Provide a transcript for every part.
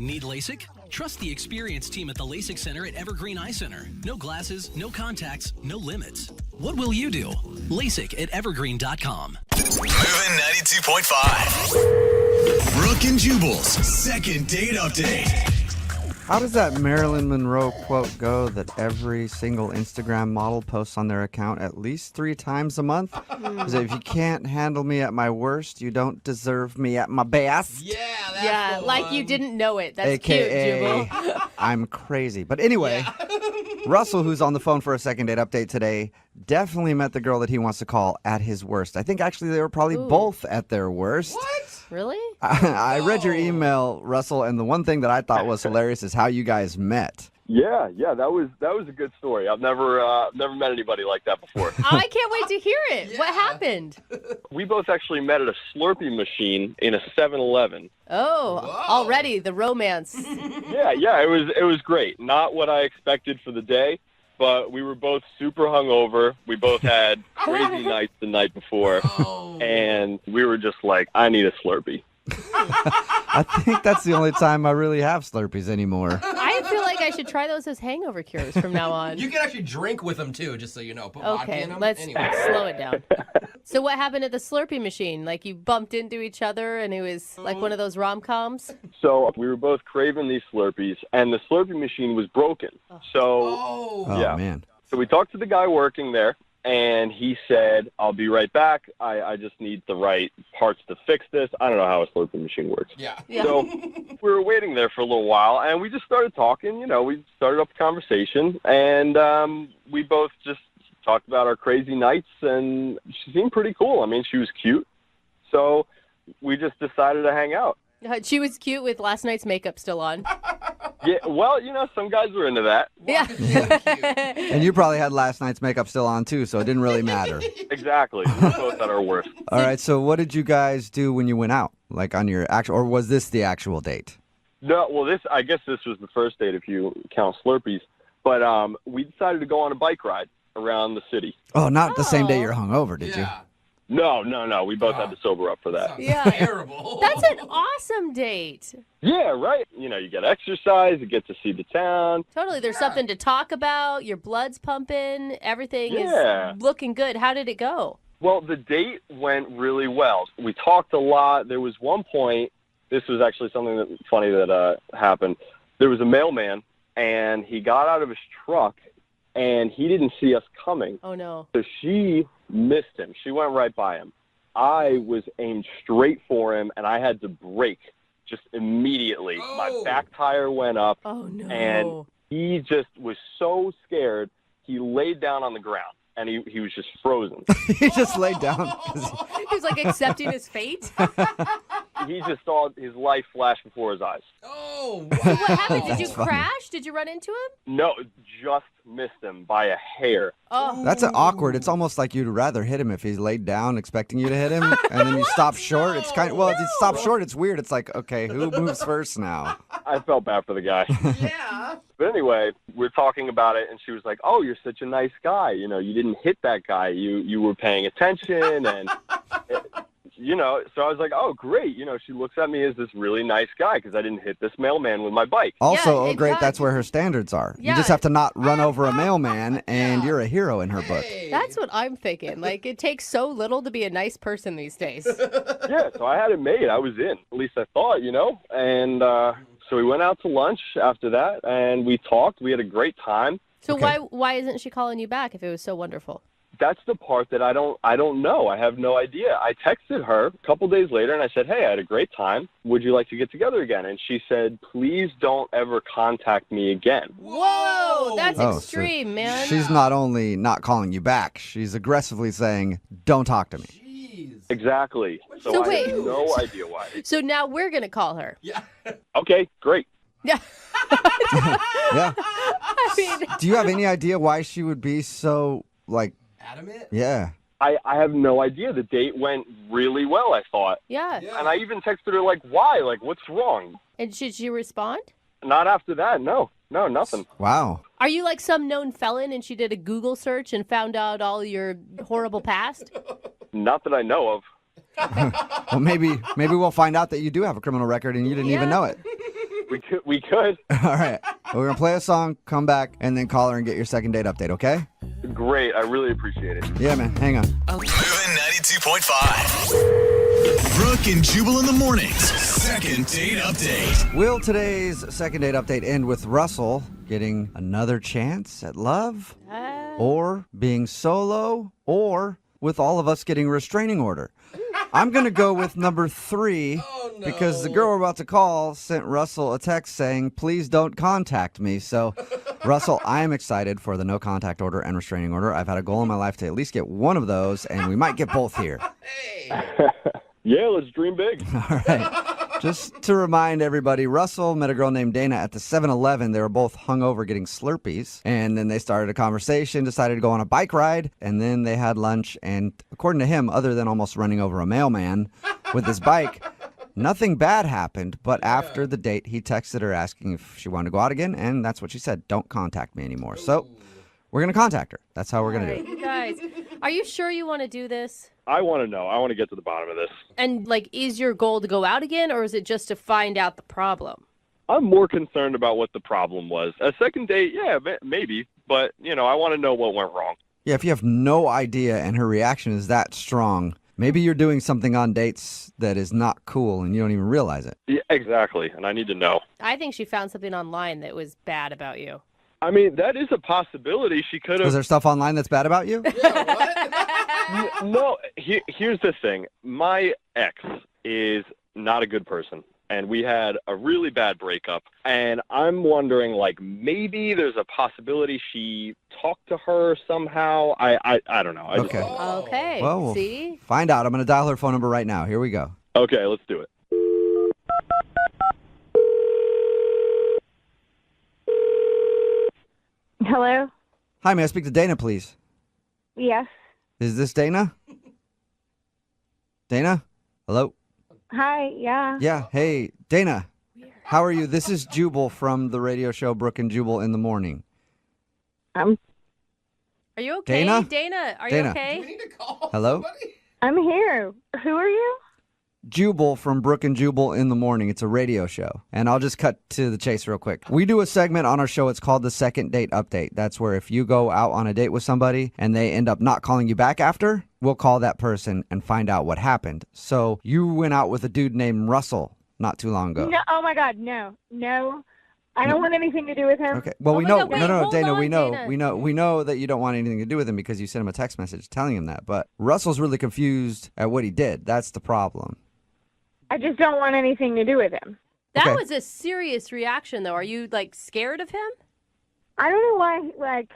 Need LASIK? Trust the experienced team at the LASIK Center at Evergreen Eye Center. No glasses, no contacts, no limits. What will you do? LASIK at evergreen.com. Moving 92.5. Brooke and Jubal's second date update. How does that Marilyn Monroe quote go that every single Instagram model posts on their account at least 3 times a month? Is if you can't handle me at my worst, you don't deserve me at my best. Yeah, like you didn't know it. That's AKA, cute, Jubal. I'm crazy. But anyway, Russell, who's on the phone for a second date update today, definitely met the girl that he wants to call at his worst. I think actually they were probably both at their worst. What? Really? I read your email, Russell, and the one thing that I thought was hilarious is how you guys met. Yeah, that was a good story. I've never met anybody like that before. Oh, I can't wait to hear it. What happened? We both actually met at a Slurpee machine in a 7-Eleven. Oh, already the romance. Yeah, it was great. Not what I expected for the day, but we were both super hungover. We both had crazy nights the night before, and we were just like, I need a Slurpee. I think that's the only time I really have Slurpees anymore. I feel like I should try those as hangover cures from now on. You can actually drink with them, too, just so you know. Put vodka Okay, in them. let's Anyway. slow it down. So what happened at the Slurpee machine? Like you bumped into each other and it was like one of those rom-coms? So we were both craving these Slurpees, and the Slurpee machine was broken. So, Oh, man. So we talked to the guy working there, and he said, I'll be right back. I just need the right parts to fix this. I don't know how a Slurpee machine works. Yeah. So we were waiting there for a little while, and we just started talking. You know, we started up a conversation, and we both just talked about our crazy nights, and she seemed pretty cool. I mean, she was cute. So we just decided to hang out. She was cute with last night's makeup still on. Yeah, well, you know, some guys were into that. Yeah. And you probably had last night's makeup still on, too, so it didn't really matter. Exactly. We were both at our worst. All right, so what did you guys do when you went out? Like on your actual, or was this the actual date? No, well, I guess this was the first date if you count Slurpees. But we decided to go on a bike ride around the city. Oh, not the same day you're hungover, did you? No. We both had to sober up for that. Yeah. Terrible. That's an awesome date. Yeah, right. You know, you get exercise, you get to see the town. Totally. There's something to talk about. Your blood's pumping. Everything Yeah. is looking good. How did it go? Well, the date went really well. We talked a lot. There was one point, this was actually something that funny that happened. There was a mailman, and he got out of his truck, and he didn't see us coming. Oh, no. So she missed him. She went right by him. I was aimed straight for him, and I had to brake just immediately. My back tire went up, Oh, no. and he just was so scared, he laid down on the ground, and he was just frozen. He just laid down. He was like accepting his fate. He just saw his life flash before his eyes. Oh, What happened? Did you That's funny. crash? Did you run into him? No, just missed him by a hair. Oh. That's awkward. It's almost like you'd rather hit him if he's laid down expecting you to hit him, and then you stop short. It's kind of, well, if you stop short, it's weird. It's like, okay, who moves first now? I felt bad for the guy. yeah. But anyway, we're talking about it, and she was like, oh, you're such a nice guy. You know, you didn't hit that guy. You were paying attention, and, you know, so I was like, oh, great. You know, she looks at me as this really nice guy because I didn't hit this mailman with my bike. Also, Yeah, oh, great, exactly. that's where her standards are. You Yeah. just have to not run over a mailman, and you're a hero in her book. That's what I'm thinking. Like, it takes so little to be a nice person these days. Yeah, so I had it made. I was in. At least I thought, you know. And so we went out to lunch after that, and we talked. We had a great time. So Okay. why isn't she calling you back if it was so wonderful? That's the part that I don't know. I have no idea. I texted her a couple days later, and I said, hey, I had a great time. Would you like to get together again? And she said, please don't ever contact me again. Whoa, that's Oh, so extreme, man. She's not only not calling you back, she's aggressively saying, don't talk to me. Jeez. Exactly. So So I wait. have no idea why. So now we're going to call her. Yeah. Okay, great. Yeah. Yeah. I mean, Do you have any idea why she would be so, like, Adamant? yeah? I have no idea. The date went really well, I thought. yeah. And I even texted her, like, why? Like, what's wrong? And should she respond? Not after that, no. No, nothing. Wow. Are you like some known felon and she did a Google search and found out all your horrible past? Not that I know of. Well, maybe we'll find out that you do have a criminal record and you didn't even Yeah. know it. We could. All right. We're going to play a song, come back, and then call her and get your second date update, okay? Great. I really appreciate it. Yeah, man. Hang on. Moving 92.5. Brooke and Jubal in the mornings. Second date update. Will today's second date update end with Russell getting another chance at love? Or being solo? Or with all of us getting a restraining order? I'm going to go with number 3 because the girl we're about to call sent Russell a text saying, please don't contact me. So, Russell, I am excited for the no contact order and restraining order. I've had a goal in my life to at least get one of those, and we might get both here. Yeah, let's dream big. All right. Just to remind everybody, Russell met a girl named Dana at the 7-Eleven. They were both hungover getting Slurpees. And then they started a conversation, decided to go on a bike ride. And then they had lunch. And according to him, other than almost running over a mailman with his bike, nothing bad happened. But after the date, he texted her asking if she wanted to go out again. And that's what she said. Don't contact me anymore. So we're going to contact her. That's how we're going to do it. You guys, are you sure you want to do this? I want to know. I want to get to the bottom of this. And, like, is your goal to go out again, or is it just to find out the problem? I'm more concerned about what the problem was. A second date, yeah, maybe. But, I want to know what went wrong. Yeah, if you have no idea and her reaction is that strong, maybe you're doing something on dates that is not cool and you don't even realize it. Yeah, exactly. And I need to know. I think she found something online that was bad about you. I mean, that is a possibility. She could have... Was there stuff online that's bad about you? No, here's the thing. My ex is not a good person, and we had a really bad breakup, and I'm wondering, maybe there's a possibility she talked to her somehow. I don't know. I just Okay. don't know. Okay, Well, we'll see? find out. I'm going to dial her phone number right now. Here we go. Okay, let's do it. Hello? Hi, may I speak to Dana, please? Yes. Is this Dana? Dana? Hello? Hi, yeah. Yeah, hey, Dana. How are you? This is Jubal from the radio show Brooke and Jubal in the Morning. I'm Are you okay? Dana? Dana, are Dana. you okay? We need to call Hello? somebody. I'm here. Who are you? Jubal from Brooke and Jubal in the Morning. It's a radio show. And I'll just cut to the chase real quick. We do a segment on our show. It's called the Second Date Update. That's where if you go out on a date with somebody and they end up not calling you back after, we'll call that person and find out what happened. So you went out with a dude named Russell not too long ago. No, oh my God, no. No. I don't want anything to do with him. Okay. Well, Oh we my know. God, wait, no, hold Dana. on, We know. Dana. We know that you don't want anything to do with him because you sent him a text message telling him that. But Russell's really confused at what he did. That's the problem. I just don't want anything to do with him. That Okay. was a serious reaction, though. Are you, scared of him? I don't know why,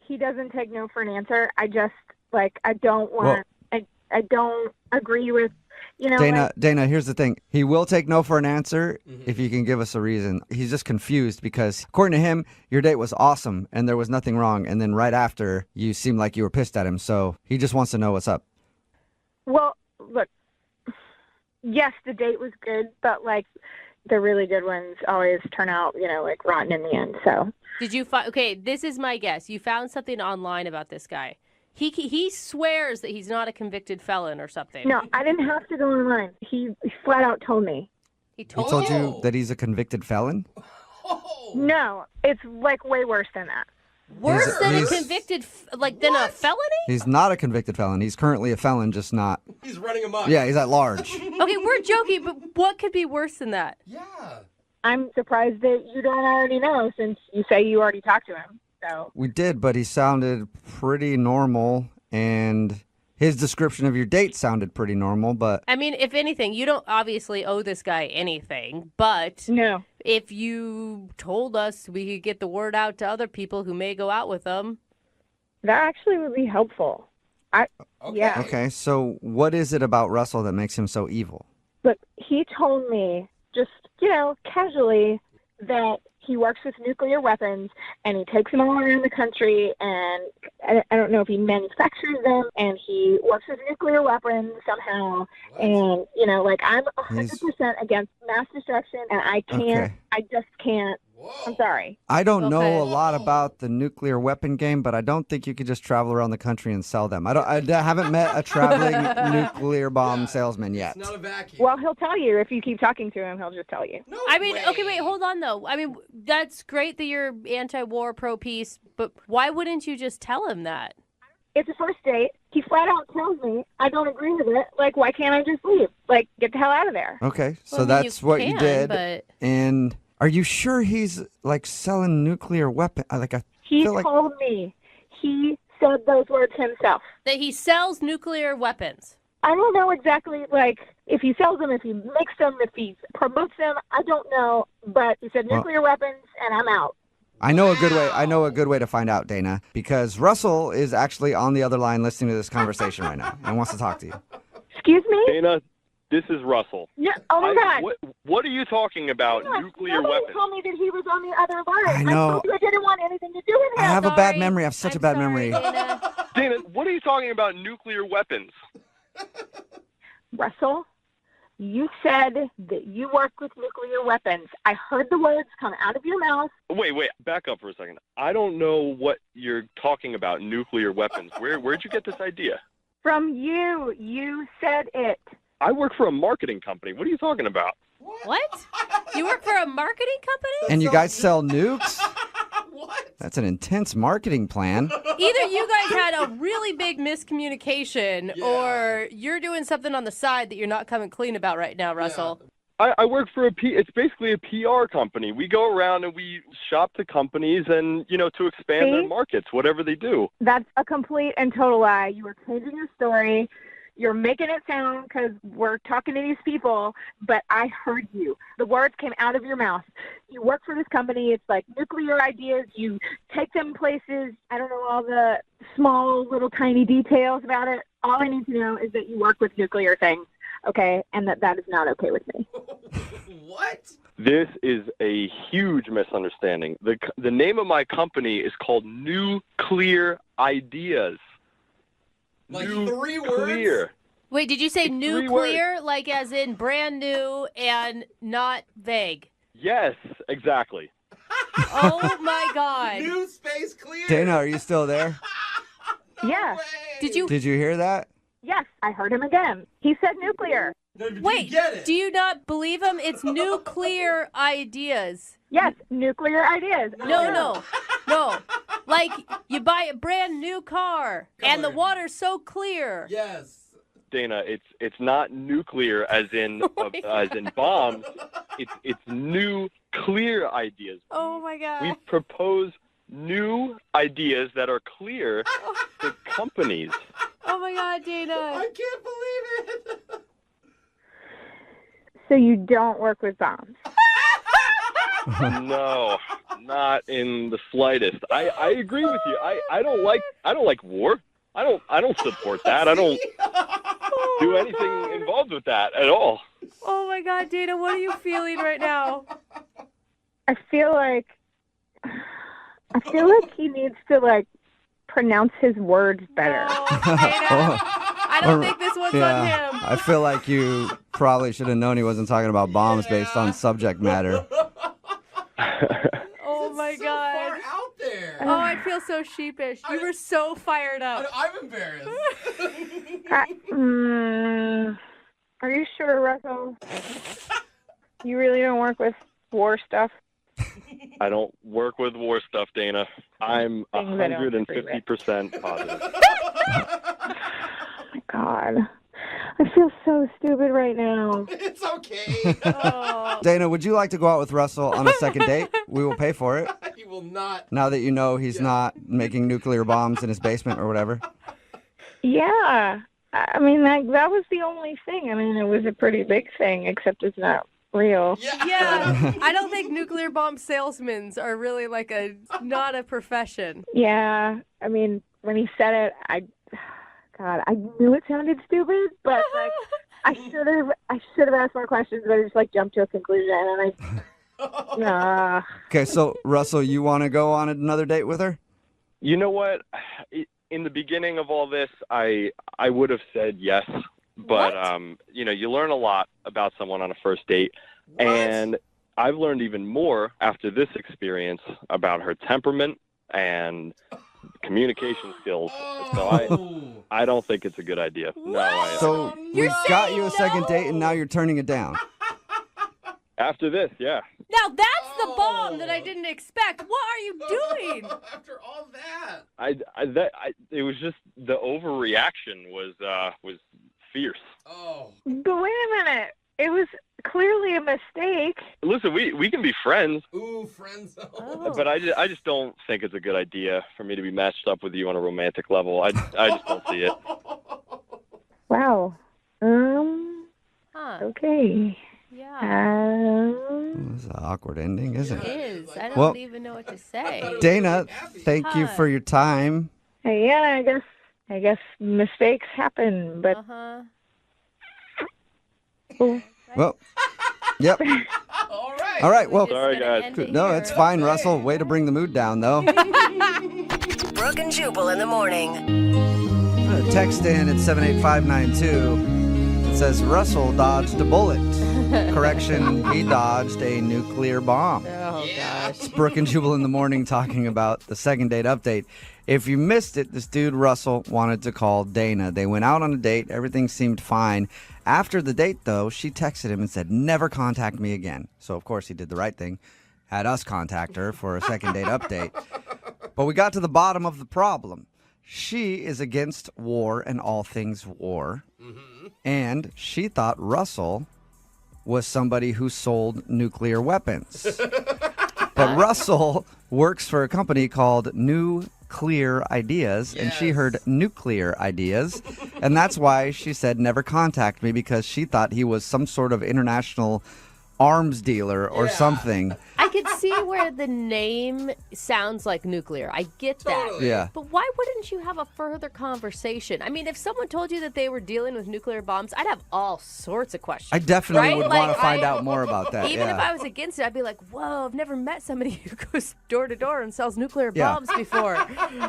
he doesn't take no for an answer. I just, I don't want, I don't agree with, Dana, here's the thing. He will take no for an answer if you can give us a reason. He's just confused because, according to him, your date was awesome and there was nothing wrong. And then right after, you seemed like you were pissed at him. So he just wants to know what's up. Well, look, yes, the date was good, but, the really good ones always turn out, rotten in the end, so. Did you find... Okay, this is my guess. You found something online about this guy. He swears that he's not a convicted felon or something. No, I didn't have to go online. He flat out told me. He He told told you? you that he's a convicted felon? Oh. No, it's, way worse than that. Worse than a he's- convicted... than a felony? He's not a convicted felon. He's currently a felon, just not. He's running amok. Yeah, he's at large. Okay, we're joking, but what could be worse than that? Yeah. I'm surprised that you don't already know since you say you already talked to him. So We did, but he sounded pretty normal, and his description of your date sounded pretty normal, but I mean, if anything, you don't obviously owe this guy anything, but no. if you told us we could get the word out to other people who may go out with him. That actually would be helpful. Okay. Yeah. okay, so what is it about Russell that makes him so evil? Look, he told me just, casually that he works with nuclear weapons and he takes them all around the country and I don't know if he manufactures them and he works with nuclear weapons somehow. And, I'm 100% against mass destruction and I can't, Okay. I just can't I'm sorry. I don't Okay. know a lot about the nuclear weapon game, but I don't think you could just travel around the country and sell them. I haven't met a traveling nuclear bomb salesman yet. It's not a vacuum. Well, he'll tell you. If you keep talking to him, he'll just tell you. No I mean, way. okay, wait, hold on though. I mean, that's great that you're anti-war, pro-peace, but why wouldn't you just tell him that? It's a first date. He flat out tells me I don't agree with it. Like, why can't I just leave? Like, get the hell out of there. Okay, so Well, I mean, that's what you can, did. but- And are you sure he's like selling nuclear weapon? Like I He feel like told me. He said those words himself. That he sells nuclear weapons. I don't know exactly, like, if he sells them, if he makes them, if he promotes them. I don't know. But he said nuclear weapons, and I'm out. I know a good way. I know a good way to find out, Dana, because Russell is actually on the other line listening to this conversation right now and wants to talk to you. Excuse me? Dana, this is Russell. Yeah. Oh, my God. What are you talking about? Dana, Nuclear nobody weapons? told me that he was on the other line. I know. told you I didn't want anything to do with I him. have a bad Sorry. memory. I have such I'm a bad sorry, memory. Dana. Dana, what are you talking about? Nuclear weapons? Russell, you said that you work with nuclear weapons. I heard the words come out of your mouth. Wait, back up for a second. I don't know what you're talking about. Nuclear weapons. Where'd you get this idea? From you. You said it. I work for a marketing company. What are you talking about? What? You work for a marketing company? And you guys sell nukes? What? That's an intense marketing plan. Either you guys had a really big miscommunication Yeah. or you're doing something on the side that you're not coming clean about right now, Russell. I work for it's basically a PR company. We go around and we shop to companies and, to expand their See? markets, whatever they do. That's a complete and total lie. You were changing your story. You're making it sound because we're talking to these people, but I heard you. The words came out of your mouth. You work for this company. It's like nuclear ideas. You take them places. I don't know all the small, little, tiny details about it. All I need to know is that you work with nuclear things, okay, and that is not okay with me. What? This is a huge misunderstanding. The name of my company is called Nuclear Ideas. Like New 3 words? Clear. Wait, did you say It's 3 nuclear, like as in brand new and not vague? Yes, exactly. Oh my God. New space clear. Dana, are you still there? Yeah. Way. Did you Did you hear that? Yes, I heard him again. He said nuclear. No, did wait? you get it? Do you not believe him? It's nuclear ideas. Yes, nuclear ideas. No. Like you buy a brand new car and the Color. water's so clear. Yes. Dana, it's not nuclear as in bombs. It's new clear ideas. Oh my God. We propose new ideas that are clear to companies. Oh my God, Dana. I can't believe it. So you don't work with bombs. No, not in the slightest. I agree with you. I don't like war. I don't support that. I don't do anything involved with that at all. Oh my God, Dana, what are you feeling right now? I feel like he needs to pronounce his words better. Oh, Dana, I don't think this one's on him. I feel like you probably should have known he wasn't talking about bombs based on subject matter. Oh my so God. far out there. Oh, I feel so sheepish. You were so fired up. I'm embarrassed. Are you sure, Russell? You really don't work with war stuff? I don't work with war stuff, Dana. I'm Things I don't agree with. 150% positive. Oh my God. I feel so stupid right now. It's okay. Oh. Dana, would you like to go out with Russell on a second date? We will pay for it. He will not. Now that you know he's not making nuclear bombs in his basement or whatever. Yeah. I mean, that was the only thing. I mean, it was a pretty big thing, except it's not real. Yeah, I don't think nuclear bomb salesmen are really not a profession. Yeah. I mean, when he said it, I knew it sounded stupid, but I should have asked more questions, but I just jumped to a conclusion, and Okay, so Russell, you want to go on another date with her? You know what? In the beginning of all this, I would have said yes, but What? you learn a lot about someone on a first date, What? and I've learned even more after this experience about her temperament and communication skills. So I don't think it's a good idea. No. So we got you a second date, and now you're turning it down. After this, yeah. Now that's the bomb that I didn't expect. What are you doing? After all that. It was just the overreaction was fierce. Oh. But wait a minute. It was clearly a mistake. Listen, we can be friends, Ooh, friends. but I just don't think it's a good idea for me to be matched up with you on a romantic level. I just don't see it. Wow. Huh. Okay. Yeah. It's an awkward ending, isn't It it? is. I don't Well- even know what to say. Dana, thank you for your time. Yeah, I guess mistakes happen, but Uh-huh. Well, yep. All right. All right, well, Sorry, guys. no, it's fine, Russell. Way to bring the mood down, though. Brooke and Jubal in the morning. Text in at 78592. It says, Russell dodged a bullet. Correction, he dodged a nuclear bomb. Oh, gosh. It's Brooke and Jubal in the morning talking about the second date update. If you missed it, this dude, Russell, wanted to call Dana. They went out on a date. Everything seemed fine. After the date, though, she texted him and said, never contact me again. So, of course, he did the right thing. Had us contact her for a second date update. But we got to the bottom of the problem. She is against war and all things war. And she thought Russell was somebody who sold nuclear weapons. But Russell works for a company called New Clear Ideas, and she heard nuclear ideas, and that's why she said never contact me, because she thought he was some sort of international arms dealer or something. I could see where the name sounds like nuclear. I get that. Totally. Yeah. But why wouldn't you have a further conversation? I mean, if someone told you that they were dealing with nuclear bombs, I'd have all sorts of questions. I definitely Right? would Like, want to find out more about that. Even yeah. if I was against it, I'd be like, whoa, I've never met somebody who goes door to door and sells nuclear Yeah. bombs before.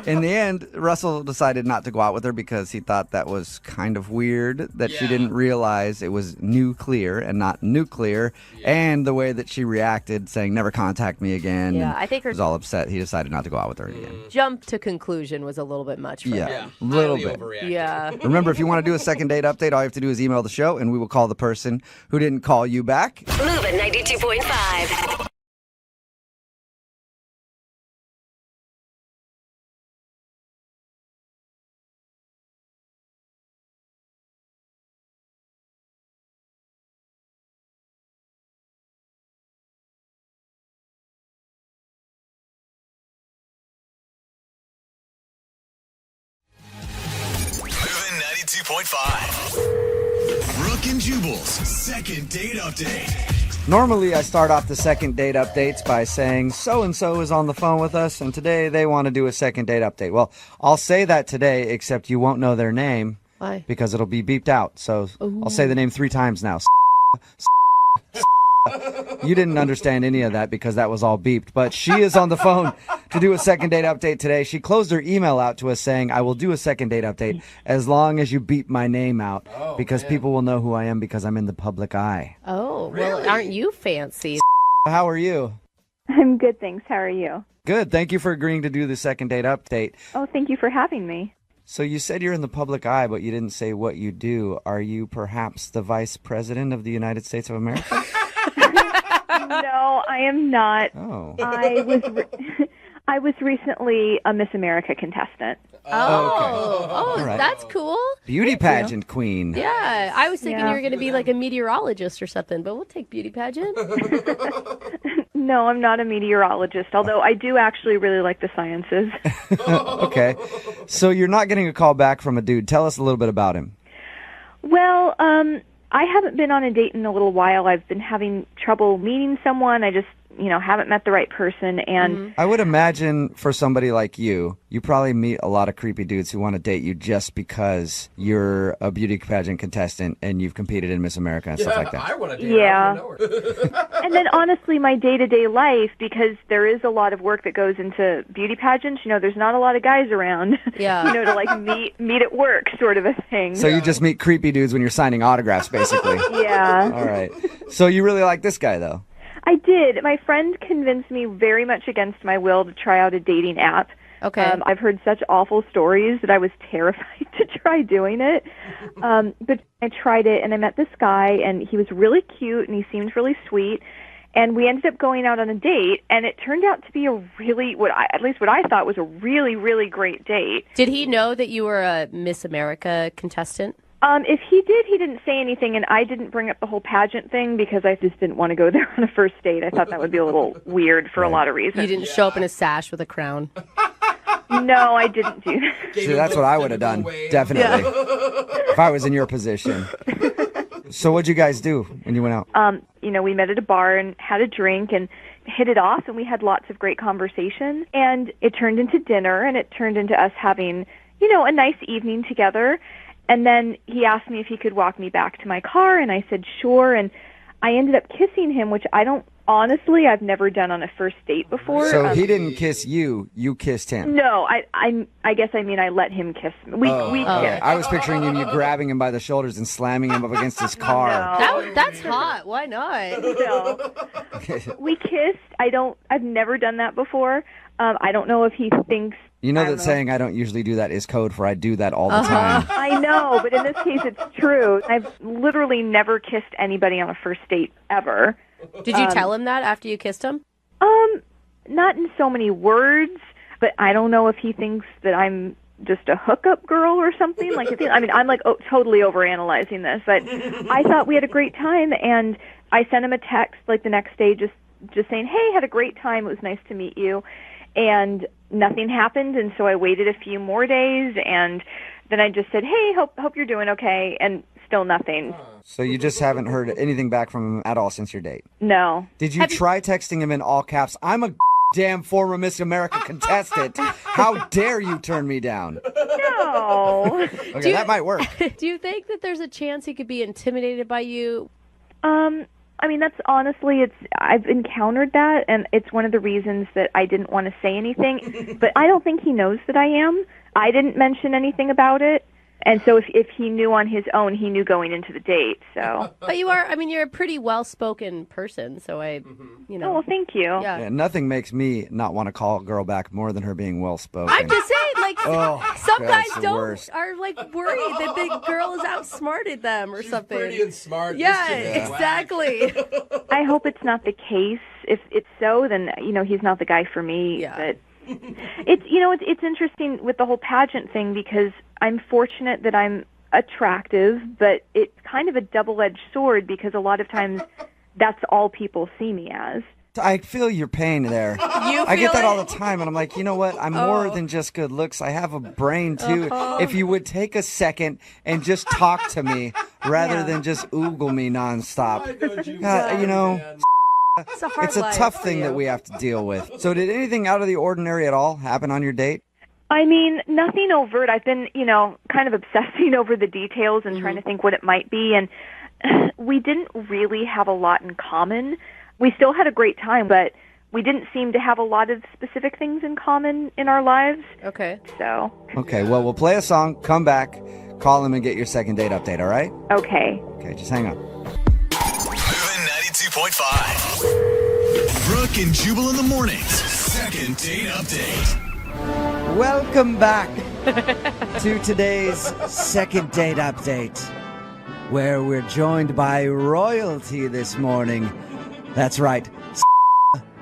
In the end, Russell decided not to go out with her because he thought that was kind of weird, that she Yeah. didn't realize it was nuclear and not nuclear, and the way that she reacted, saying never contact me again. Yeah, and I think her- was all upset. He decided not to go out with her again. Jump to conclusion was a little bit much for Yeah. him. Little highly bit. overreacted. Yeah. Remember, if you want to do a second date update, all you have to do is email the show, and we will call the person who didn't call you back. Moving 92.5. Moving 92.5. Brooke and Jubal's second date update. Normally, I start off the second date updates by saying so-and-so is on the phone with us, and today they want to do a second date update. Well, I'll say that today, except you won't know their name. Why? Because it'll be beeped out. So I'll say the name 3 times now. You didn't understand any of that because that was all beeped. But she is on the phone to do a second date update today. She closed her email out to us saying, I will do a second date update as long as you beep my name out, because people will know who I am because I'm in the public eye. Oh, well, aren't you fancy? How are you? I'm good, thanks. How are you? Good. Thank you for agreeing to do the second date update. Oh, thank you for having me. So you said you're in the public eye, but you didn't say what you do. Are you perhaps the Vice President of the United States of America? No, I am not. Oh. I was recently a Miss America contestant. Oh, All right. that's cool. Beauty pageant queen. Yeah, I was thinking Yeah. you were going to be like a meteorologist or something, but we'll take beauty pageant. No, I'm not a meteorologist, although I do actually really like the sciences. Okay. So you're not getting a call back from a dude. Tell us a little bit about him. Well, I haven't been on a date in a little while. I've been having trouble meeting someone. I just, haven't met the right person. And I would imagine for somebody like you probably meet a lot of creepy dudes who want to date you just because you're a beauty pageant contestant and you've competed in Miss America and stuff like that. I want to date Yeah. her. I wanna know her. and then honestly, my day-to-day life, because there is a lot of work that goes into beauty pageants, there's not a lot of guys around, Yeah. to like meet at work sort of a thing. So you just meet creepy dudes when you're signing autographs, basically. Yeah. All right. So you really like this guy, though? I did. My friend convinced me very much against my will to try out a dating app. Okay. I've heard such awful stories that I was terrified to try doing it. But I tried it, and I met this guy, and he was really cute, and he seemed really sweet. And we ended up going out on a date, and it turned out to be a really, at least what I thought was a really, really great date. Did he know that you were a Miss America contestant? If he did, he didn't say anything, and I didn't bring up the whole pageant thing because I just didn't want to go there on a first date. I thought that would be a little weird for a lot of reasons. You didn't show up in a sash with a crown? No, I didn't do that. See, that's what I would have done, definitely, if I was in your position. So what'd you guys do when you went out? We met at a bar and had a drink and hit it off, and we had lots of great conversation. And it turned into dinner, and it turned into us having, a nice evening together. And then he asked me if he could walk me back to my car, and I said sure. And I ended up kissing him, which I've never done on a first date before. So he didn't kiss you; you kissed him. No, I guess I let him kiss me. We kissed. I was picturing you grabbing him by the shoulders and slamming him up against his car. No. That's hot. Why not? No. We kissed. I've never done that before. I don't know if he thinks. Saying I don't usually do that is code for I do that all the time. I know, but in this case it's true. I've literally never kissed anybody on a first date ever. Did you tell him that after you kissed him? Not in so many words, but I don't know if he thinks that I'm just a hookup girl or something. I'm totally overanalyzing this, but I thought we had a great time, and I sent him a text the next day just saying, "Hey, had a great time. It was nice to meet you." And nothing happened, and so I waited a few more days, and then I just said, "Hey, hope you're doing okay," and still nothing. So you just haven't heard anything back from him at all since your date? No. Did you try texting him in all caps? I'm a damn former Miss America contestant. How dare you turn me down? No. Okay, that might work. Do you think that there's a chance he could be intimidated by you? That's honestly, I've encountered that, and it's one of the reasons that I didn't want to say anything. But I don't think he knows that I am. I didn't mention anything about it. And so if he knew on his own, he knew going into the date, so. But you're a pretty well-spoken person, so Oh, well, thank you. Yeah, nothing makes me not want to call a girl back more than her being well-spoken. I'm just saying, some guys worst. are worried that the girl has outsmarted them or something. Pretty and smart. Yeah, exactly. I hope it's not the case. If it's so, then, he's not the guy for me. Yeah. But it's interesting with the whole pageant thing because I'm fortunate that I'm attractive, but it's kind of a double-edged sword because a lot of times that's all people see me as. I feel your pain there. I get that all the time, and I'm like, you know what? I'm more than just good looks. I have a brain, too. If you would take a second and just talk to me rather than just oogle me nonstop. It's a tough thing that we have to deal with. So did anything out of the ordinary at all happen on your date? Nothing overt. I've been, kind of obsessing over the details and trying to think what it might be, and we didn't really have a lot in common. We still had a great time, but we didn't seem to have a lot of specific things in common in our lives. Okay. So. Okay, well, we'll play a song, come back, call him, and get your second date update, all right? Okay. Okay, just hang on. Moving 92.5. Brooke and Jubal in the mornings. Second date update. Welcome back to today's second date update, where we're joined by royalty this morning. That's right,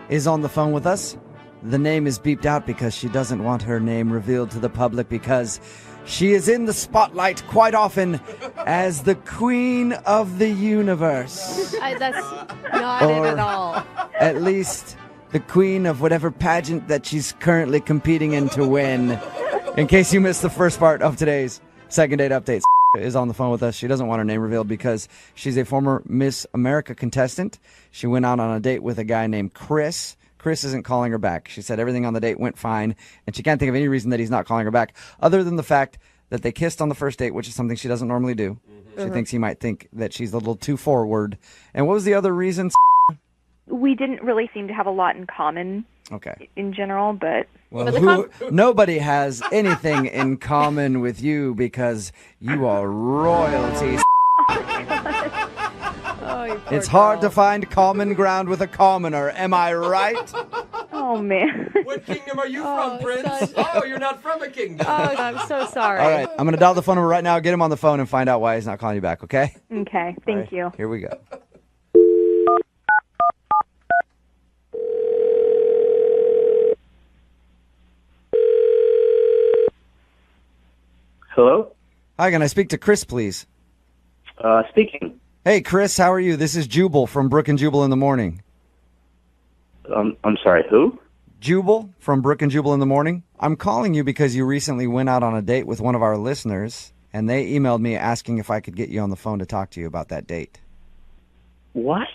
is on the phone with us. The name is beeped out because she doesn't want her name revealed to the public because she is in the spotlight quite often as the queen of the universe. That's not it at all. At least the queen of whatever pageant that she's currently competing in to win. In case you missed the first part of today's second date update, is on the phone with us. She doesn't want her name revealed because she's a former Miss America contestant. She went out on a date with a guy named Chris. Chris isn't calling her back. She said everything on the date went fine, and she can't think of any reason that he's not calling her back other than the fact that they kissed on the first date, which is something she doesn't normally do. She thinks he might think that she's a little too forward. And what was the other reason? We didn't really seem to have a lot in common. Okay. In general, but... Well, nobody has anything in common with you because you are royalty. Oh, you poor It's hard to girl. find common ground with a commoner. Am I right? Oh, man. What kingdom are you Oh, from, Prince? such- Oh, you're not from a kingdom. Oh, I'm so sorry. All right, I'm going to dial the phone number right now, get him on the phone, and find out why he's not calling you back, okay? Okay, thank you. Here we go. Hello? Hi, can I speak to Chris, please? Speaking. Hey, Chris, how are you? This is Jubal from Brooke and Jubal in the Morning. I'm sorry, who? Jubal from Brooke and Jubal in the Morning. I'm calling you because you recently went out on a date with one of our listeners, and they emailed me asking if I could get you on the phone to talk to you about that date. What?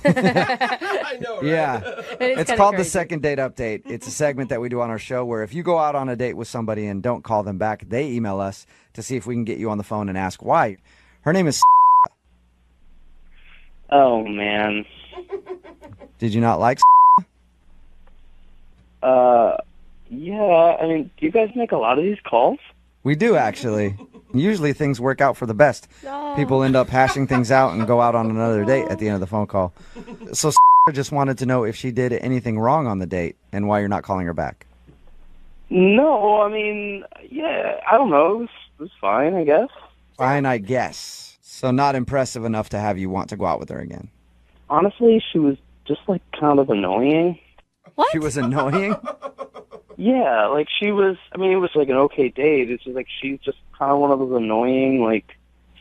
I know, right? Yeah. It's It's kinda called the crazy. Second Date Update. It's a segment that we do on our show where if you go out on a date with somebody and don't call them back, they email us to see if we can get you on the phone and ask why. Her name is Oh, man. Did you not like Yeah, I mean, do you guys make a lot of these calls? We do, actually. Usually things work out for the best. People end up hashing things out and go out on another date at the end of the phone call. So just wanted to know if she did anything wrong on the date and why you're not calling her back. No, I mean, yeah, I don't know. It was fine, I guess. Fine, I guess. So not impressive enough to have you want to go out with her again. Honestly, she was just, like, kind of annoying. What? She was annoying? Yeah, like, she was, I mean, it was, like, an okay date. It's just, like, she's just kind of one of those annoying, like,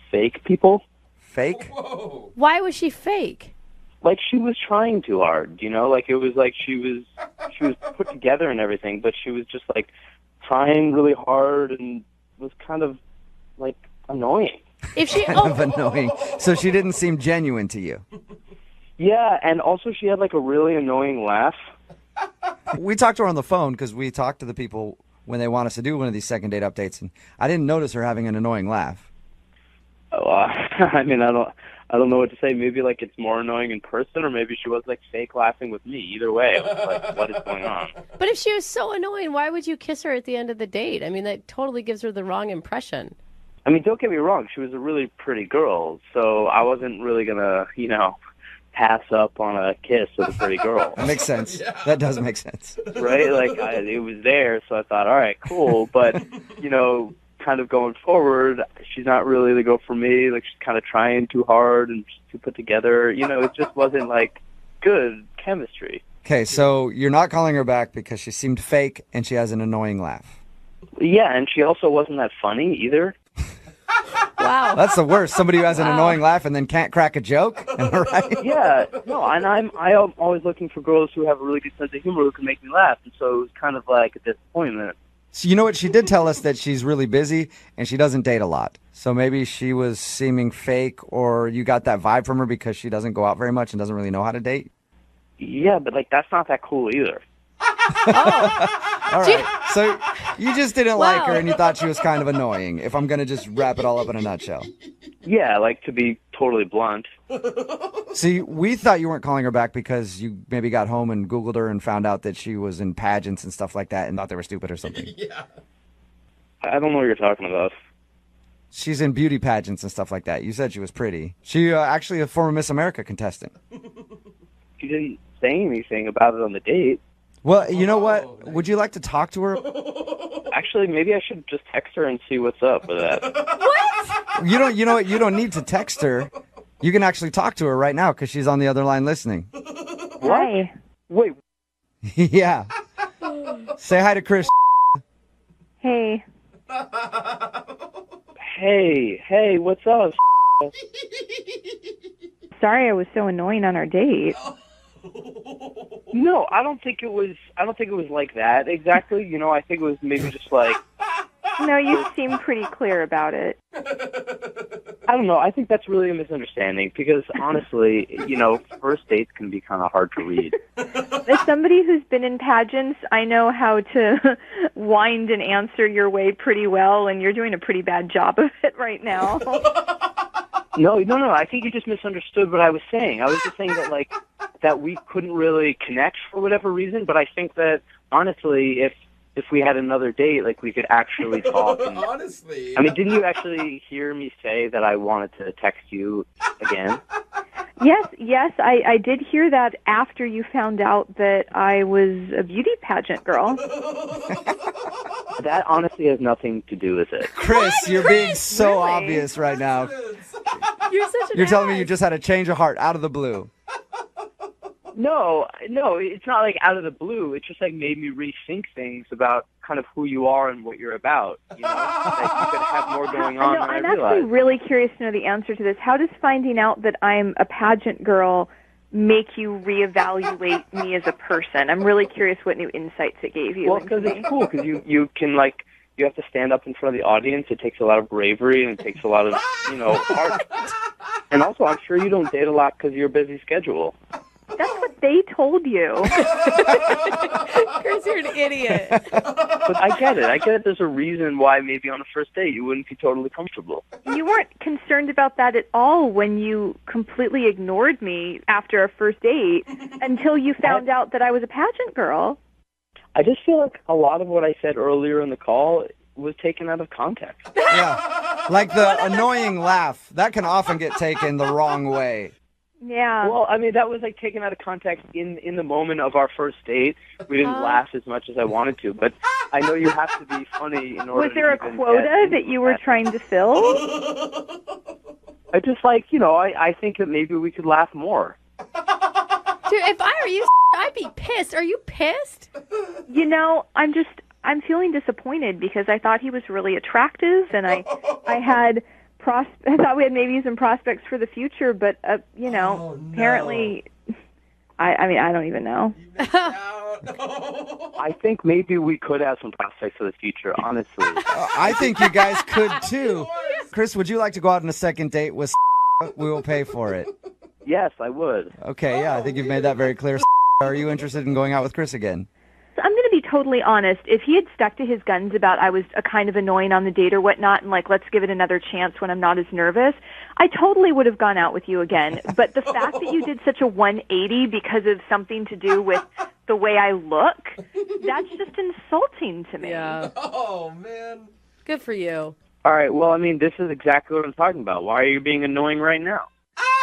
fake people. Fake? Whoa. Why was she fake? Like, she was trying too hard, you know? Like, it was like she was put together and everything, but she was just, like, trying really hard and was kind of, like, annoying. If she, Kind of annoying. So she didn't seem genuine to you. Yeah, and also she had, like, a really annoying laugh. We talked to her on the phone because we talk to the people when they want us to do one of these second date updates, and I didn't notice her having an annoying laugh. Oh, I mean, I don't know what to say. Maybe, like, it's more annoying in person, or maybe she was, like, fake laughing with me. Either way, I was like, what is going on? but if she was so annoying, why would you kiss her at the end of the date? I mean, that totally gives her the wrong impression. I mean, don't get me wrong. She was a really pretty girl, so I wasn't really going to, you know, pass up on a kiss with a pretty girl. That makes sense. That does make sense. Right? Like, it was there, so I thought, all right, cool. But, you know, kind of going forward, she's not really the girl for me. Like, she's kind of trying too hard and too put together. You know, it just wasn't, like, good chemistry. Okay, so you're not calling her back because she seemed fake and she has an annoying laugh. Yeah, and she also wasn't that funny either. Wow. That's the worst. Somebody who has an annoying laugh and then can't crack a joke. Am I right? Yeah, no, and I'm always looking for girls who have a really good sense of humor who can make me laugh, and so it was kind of like a disappointment. So you know what? She did tell us that she's really busy and she doesn't date a lot. So maybe she was seeming fake, or you got that vibe from her because she doesn't go out very much and doesn't really know how to date. Yeah, but, like, that's not that cool either. All right. So you just didn't like her Wow. and you thought she was kind of annoying, if I'm going to just wrap it all up in a nutshell. Yeah, like, to be totally blunt. See, we thought you weren't calling her back because you maybe got home and Googled her and found out that she was in pageants and stuff like that and thought they were stupid or something. Yeah. I don't know what you're talking about. She's in beauty pageants and stuff like that. You said she was pretty. She actually a former Miss America contestant. She didn't say anything about it on the date. Well, you know what? Would you like to talk to her? Actually, maybe I should just text her and see what's up with that. You know what? You don't need to text her. You can actually talk to her right now because she's on the other line listening. Hi. Wait, Yeah. Say hi to Chris. Hey. hey, what's up? Sorry I was so annoying on our date. No, I don't think it was like that exactly. You know, I think it was maybe just like, No, you seem pretty clear about it. I don't know. I think that's really a misunderstanding because honestly, you know, first dates can be kind of hard to read. As somebody who's been in pageants, I know how to wind and answer your way pretty well, and you're doing a pretty bad job of it right now. No. I think you just misunderstood what I was saying. I was just saying that, like, that we couldn't really connect for whatever reason. But I think that honestly, if we had another date, like, we could actually talk. And, Honestly. I mean, didn't you actually hear me say that I wanted to text you again? Yes, I did hear that after you found out that I was a beauty pageant girl. That honestly has nothing to do with it. Chris, you're being so really? obvious right now. You're such an You're telling me ass. you just had a change of heart out of the blue. No, it's not like out of the blue. It just like made me rethink things about kind of who you are and what you're about. You know, that you could have more going on than I I'm realized. actually really curious to know the answer to this. How does finding out that I'm a pageant girl make you reevaluate me as a person? I'm really curious what new insights it gave you. Well, because it's cool, because you can like, you have to stand up in front of the audience. It takes a lot of bravery and it takes a lot of, art. And also, I'm sure you don't date a lot because of your busy schedule. That's what they told you. Chris, you're an idiot. But I get it. There's a reason why maybe on a first date you wouldn't be totally comfortable. You weren't concerned about that at all when you completely ignored me after our first date until you found out that I was a pageant girl. I just feel like a lot of what I said earlier in the call was taken out of context. Yeah. Like the annoying laugh. That can often get taken the wrong way. Yeah. Well, I mean, that was like taken out of context in the moment of our first date. We didn't laugh as much as I wanted to, but I know you have to be funny in order. Was there a quota that you were trying to fill? I just like, I think that maybe we could laugh more. Dude, if I were you, I'd be pissed. Are you pissed? I'm feeling disappointed because I thought he was really attractive, and I thought we had maybe some prospects for the future, but apparently, I don't even know. I think maybe we could have some prospects for the future, honestly. I think you guys could too. Chris, would you like to go out on a second date with? We will pay for it. Yes, I would. Okay, yeah, I think you've made that very clear. Are you interested in going out with Chris again? I'm going to be totally honest. If he had stuck to his guns about I was a kind of annoying on the date or whatnot, and like, let's give it another chance when I'm not as nervous, I totally would have gone out with you again. But the fact that you did such a 180 because of something to do with the way I look, that's just insulting to me. Yeah. Oh, man. Good for you. All right, well, I mean, this is exactly what I'm talking about. Why are you being annoying right now?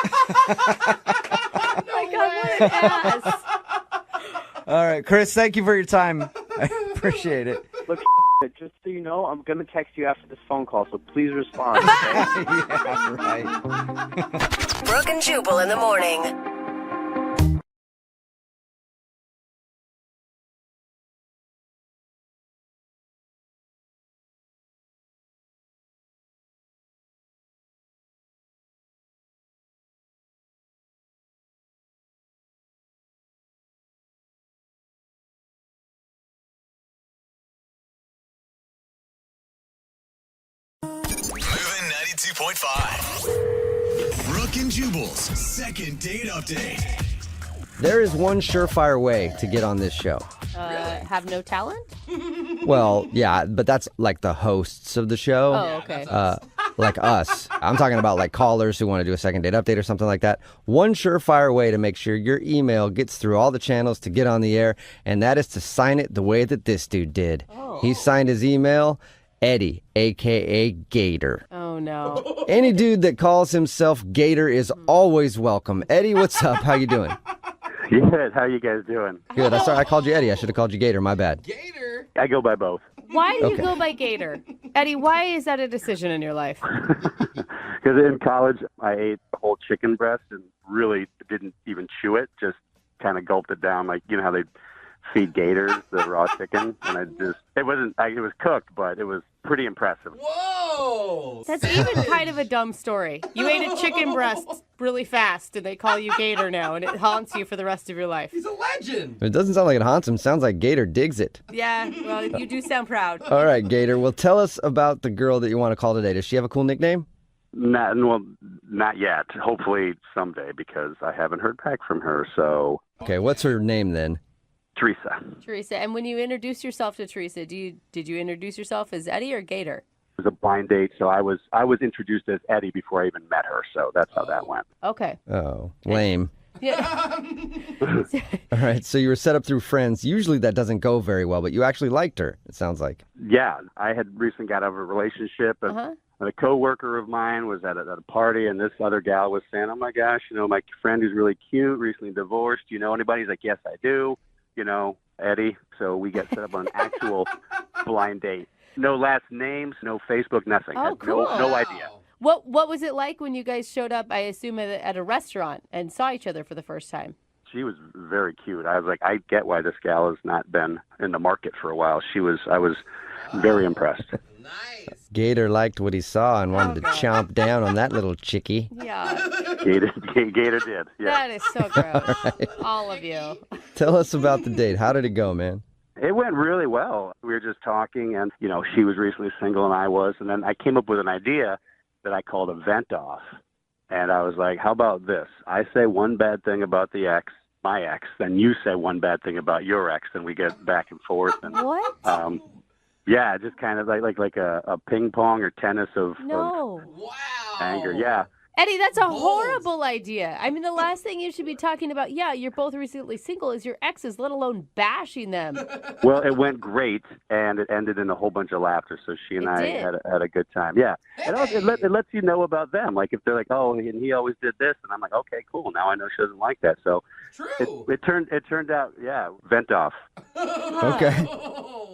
Oh my God, what an ass. All right, Chris, thank you for your time. I appreciate it. Look, just so you know, I'm going to text you after this phone call, so please respond. Okay? Yeah, right. Brooke and Jubal in the morning. Moving 92.5. Brooke and Jubal's second date update. There is one surefire way to get on this show. Have no talent? Well, yeah, but that's like the hosts of the show. Oh, okay. Like us. I'm talking about like callers who want to do a second date update or something like that. One surefire way to make sure your email gets through all the channels to get on the air, and that is to sign it the way that this dude did. Oh. He signed his email, Eddie, a.k.a. Gator. Oh, no. Any dude that calls himself Gator is always welcome. Eddie, what's up? How you doing? Good. How you guys doing? Good. I called you Eddie. I should have called you Gator. My bad. Gator? I go by both. Why do you Okay. go by Gator? Eddie, why is that a decision in your life? Because in college, I ate the whole chicken breast and really didn't even chew it. Just kind of gulped it down, like you know how they feed gators the raw chicken, and it was cooked, but it was pretty impressive. Whoa! That's even kind of a dumb story. You ate a chicken breast really fast, and they call you Gator now, and it haunts you for the rest of your life. He's a legend. It doesn't sound like it haunts him. Sounds like Gator digs it. Yeah, well, you do sound proud. All right, Gator. Well, tell us about the girl that you want to call today. Does she have a cool nickname? Not yet. Hopefully someday, because I haven't heard back from her. So Okay, what's her name then? Teresa. Teresa, and when you introduced yourself to Teresa, did you introduce yourself as Eddie or Gator? It was a blind date, so I was introduced as Eddie before I even met her. So that's how that went. Okay. Oh, lame. Yeah. All right, so you were set up through friends. Usually that doesn't go very well, but you actually liked her, it sounds like. Yeah, I had recently got out of a relationship, And a coworker of mine was at a party, and this other gal was saying, "Oh my gosh, my friend who's really cute, recently divorced. Do you know anybody?" He's like, "Yes, I do. Eddie." So we get set up on an actual blind date. No last names, no Facebook, nothing. Oh, Had cool. No idea. What was it like when you guys showed up, I assume, at a restaurant and saw each other for the first time? She was very cute. I was like, I get why this gal has not been in the market for a while. I was very impressed. Gator liked what he saw and wanted to chomp down on that little chickie. Yeah. Gator did. Yeah. That is so gross. right. All of you. Tell us about the date. How did it go, man? It went really well. We were just talking, and, she was recently single and I was, and then I came up with an idea that I called a vent off. And I was like, how about this? I say one bad thing about the ex, my ex, then you say one bad thing about your ex, and we get back and forth. And, what? Yeah, just kind of like a ping pong or tennis of anger. Yeah. Eddie, that's a horrible idea. I mean, the last thing you should be talking about, you're both recently single, is your exes, let alone bashing them. Well, it went great, and it ended in a whole bunch of laughter, so she and I had a good time. Yeah. And also, it lets you know about them. Like, if they're like, oh, and he always did this, and I'm like, okay, cool. Now I know she doesn't like that. So it turned out, vent off. Okay.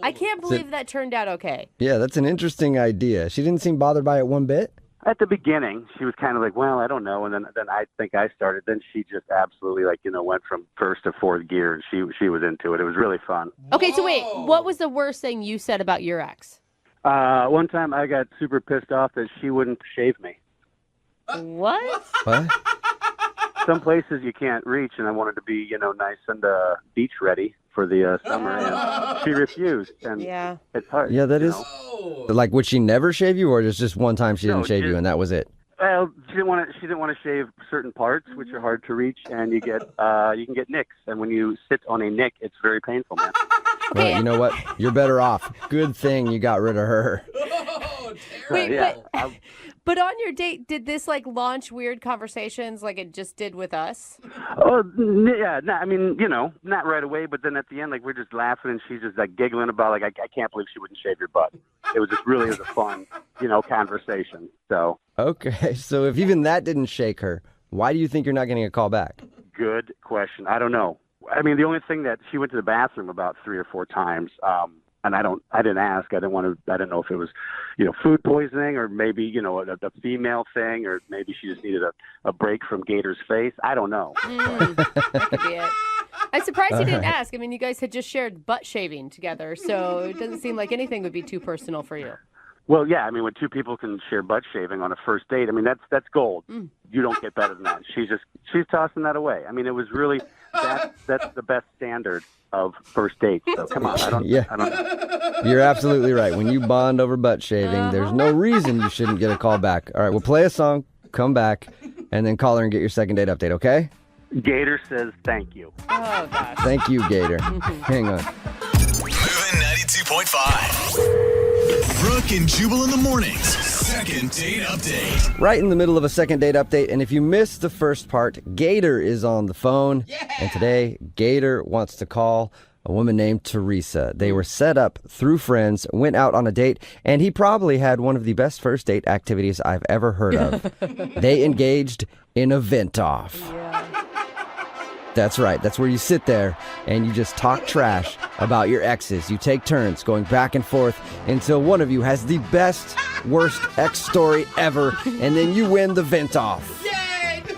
I can't believe that turned out okay. Yeah, that's an interesting idea. She didn't seem bothered by it one bit. At the beginning, she was kind of like, well, I don't know. And then I think I started. Then she just absolutely, went from first to fourth gear, and she was into it. It was really fun. Okay, so wait, what was the worst thing you said about your ex? One time I got super pissed off that she wouldn't shave me. What? What? Some places you can't reach, and I wanted to be, nice and beach ready for the summer, and she refused. And it's hard. Yeah, that is. Like, would she never shave you, or just one time she didn't shave you and that was it? Well, she didn't want to shave certain parts, which are hard to reach, and you can get nicks. And when you sit on a nick, it's very painful, man. Well, you know what? You're better off. Good thing you got rid of her. Wait, but on your date, did this launch weird conversations like it just did with us? Oh, yeah. I mean, not right away, but then at the end, we're just laughing, and she's just giggling about I can't believe she wouldn't shave your butt. It was a fun, conversation. So. Okay, so if even that didn't shake her, why do you think you're not getting a call back? Good question. I don't know. I mean, the only thing that she went to the bathroom about 3 or 4 times. And I didn't ask. I didn't know if it was, food poisoning or maybe, a female thing, or maybe she just needed a break from Gator's face. I don't know. That could be it. I'm surprised you didn't ask. I mean, you guys had just shared butt shaving together, so it doesn't seem like anything would be too personal for you. Well, yeah. I mean, when 2 people can share butt shaving on a first date, I mean, that's gold. You don't get better than that. She's tossing that away. I mean, it was really that's the best standard of first dates. So come on, I don't know. You're absolutely right. When you bond over butt shaving, there's no reason you shouldn't get a call back. All right, we'll play a song, come back, and then call her and get your second date update, okay? Gator says thank you. Oh, gosh. Thank you, Gator. Hang on. Moving 92.5. Brooke and Jubal in the mornings. Second date update. Right in the middle of a second date update, and if you missed the first part, Gator is on the phone. And today, Gator wants to call a woman named Teresa. They were set up through friends, went out on a date, and he probably had one of the best first date activities I've ever heard of. They engaged in a vent-off. That's right. That's where you sit there and you just talk trash about your exes. You take turns going back and forth until one of you has the best, worst ex story ever, and then you win the vent-off.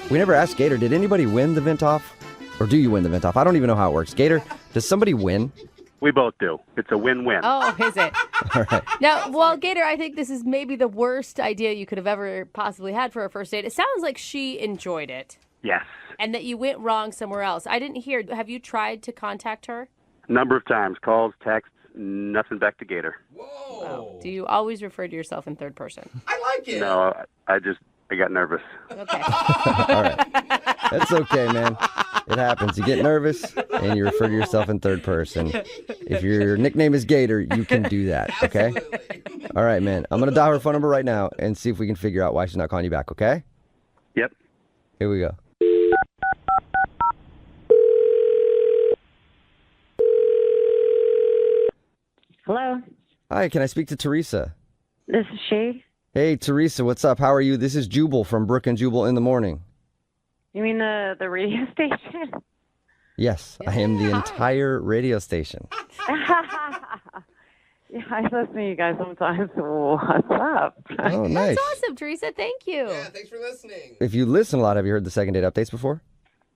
We never asked Gator, did anybody win the vent-off? Or do you win the vent-off? I don't even know how it works. Gator, does somebody win? We both do. It's a win-win. Oh, is it? All right. Now, well, Gator, I think this is maybe the worst idea you could have ever possibly had for a first date. It sounds like she enjoyed it. Yes. And that you went wrong somewhere else. I didn't hear. Have you tried to contact her? A number of times. Calls, texts, nothing back to Gator. Whoa. Oh. Do you always refer to yourself in third person? I like it. No, I got nervous. Okay. All right. That's okay, man. It happens. You get nervous and you refer to yourself in third person. If your nickname is Gator, you can do that, okay? Absolutely. All right, man. I'm going to dial her phone number right now and see if we can figure out why she's not calling you back, okay? Yep. Here we go. Hello, Hi, can I speak to Teresa? this is she. Hey, Teresa, what's up? How are you? This is Jubal from Brooke and Jubal in the morning. You mean the radio station? Yes, I am the entire radio station. Yeah, I listen to you guys sometimes. What's up? Oh, nice. That's awesome, Teresa. Thank you. Yeah, thanks for listening. If you listen a lot, have you heard the second date updates before?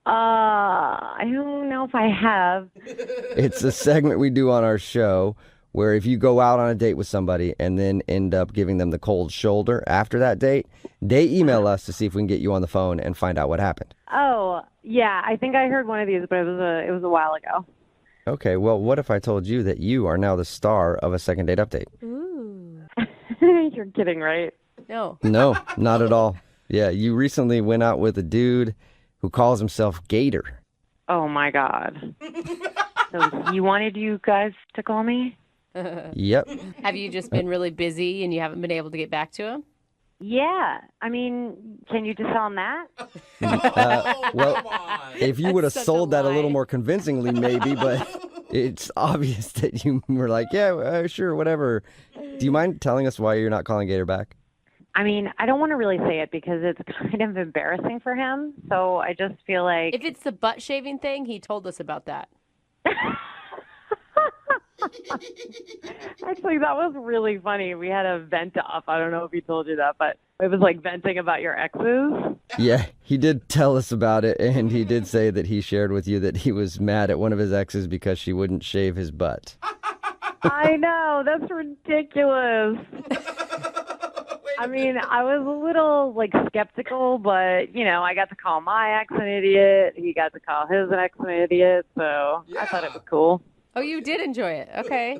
I don't know if I have. It's a segment we do on our show where if you go out on a date with somebody and then end up giving them the cold shoulder after that date, they email us to see if we can get you on the phone and find out what happened. Oh, yeah, I think I heard one of these, but it was a while ago. Okay, well, what if I told you that you are now the star of a second date update? Ooh. You're kidding, right? No. No, not at all. Yeah, you recently went out with a dude who calls himself Gator. Oh my God. So he wanted you guys to call me? Yep. Have you just been really busy and you haven't been able to get back to him? Yeah. I mean, can you just tell him that? Well, if you would have such a sold that a little lie. more convincingly, maybe, but it's obvious that you were like, yeah, sure, whatever. Do you mind telling us why you're not calling Gator back? I mean, I don't want to really say it because it's kind of embarrassing for him. So I just feel like If it's the butt shaving thing, he told us about that. Actually, that was really funny. We had a vent off. I don't know if he told you that, but it was like venting about your exes. Yeah, he did tell us about it, and he did say that he shared with you that he was mad at one of his exes because she wouldn't shave his butt. I know. That's ridiculous. I mean, I was a little like skeptical, but I got to call my ex an idiot. He got to call his ex an idiot. So I thought it was cool. Oh, you did enjoy it. Okay.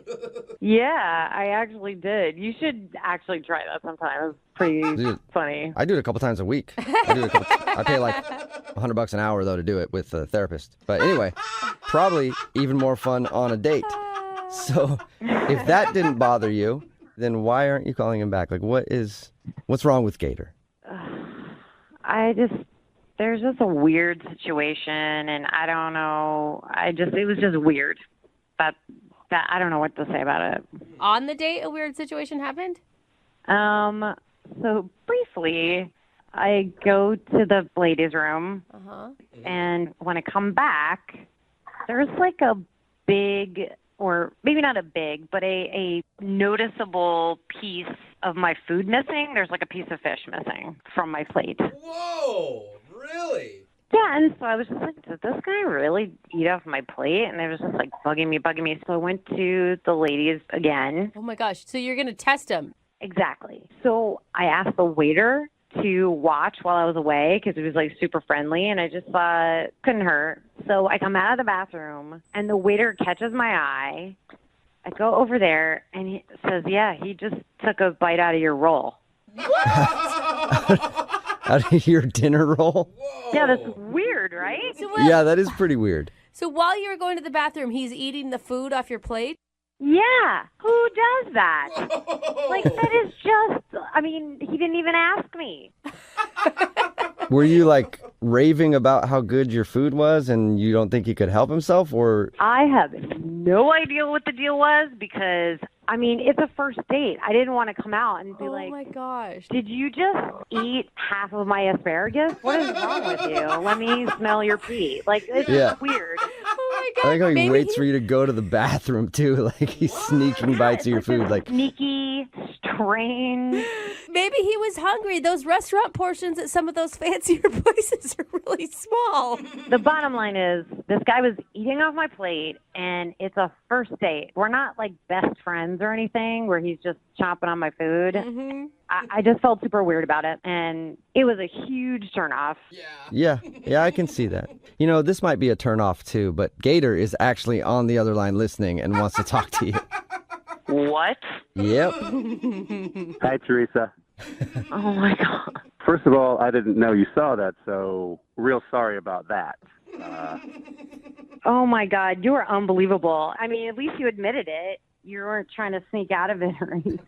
Yeah, I actually did. You should actually try that sometime. It's pretty funny. I do it a couple times a week. I pay like $100 an hour, though, to do it with a therapist. But anyway, probably even more fun on a date. So if that didn't bother you, then why aren't you calling him back? Like, what's wrong with Gator? There's just a weird situation, and I don't know. It was just weird. That I don't know what to say about it. On the date, a weird situation happened? So briefly, I go to the ladies' room, and when I come back, there's like a big, or maybe not a big, but a noticeable piece of my food missing. There's like a piece of fish missing from my plate. Whoa, really? Yeah, and so I was just like, did this guy really eat off my plate? And it was just like bugging me. So I went to the ladies again. Oh my gosh. So you're going to test him? Exactly. So I asked the waiter to watch while I was away because he was like super friendly, and I just thought couldn't hurt. So I come out of the bathroom, and the waiter catches my eye. I go over there, and he says, yeah, he just took a bite out of your roll. Out of your dinner roll? Yeah, that's weird, right? Yeah, that is pretty weird. So while you were going to the bathroom, he's eating the food off your plate? Yeah, who does that? Like, that is just, I mean, he didn't even ask me. Were you like raving about how good your food was and you don't think he could help himself, or? I have no idea what the deal was because, I mean, it's a first date. I didn't want to come out and be like, oh my gosh. Did you just eat half of my asparagus? What is wrong with you? Let me smell your pee. Like, it's weird. Oh my I like how he waits for you to go to the bathroom too. Like he's sneaking bites of your food. Like sneaky, strange. Maybe he was hungry. Those restaurant portions at some of those fancier places are really small. The bottom line is this guy was eating off my plate, and it's a first date. We're not like best friends or anything where he's just chomping on my food. Mm-hmm. I just felt super weird about it, and it was a huge turnoff. Yeah, I can see that. You know, this might be a turnoff too, but Gator is actually on the other line listening and wants to talk to you. What? Yep. Hi, Teresa. Oh, my God. First of all, I didn't know you saw that, so real sorry about that. Oh, my God. You are unbelievable. I mean, at least you admitted it. You weren't trying to sneak out of it or anything.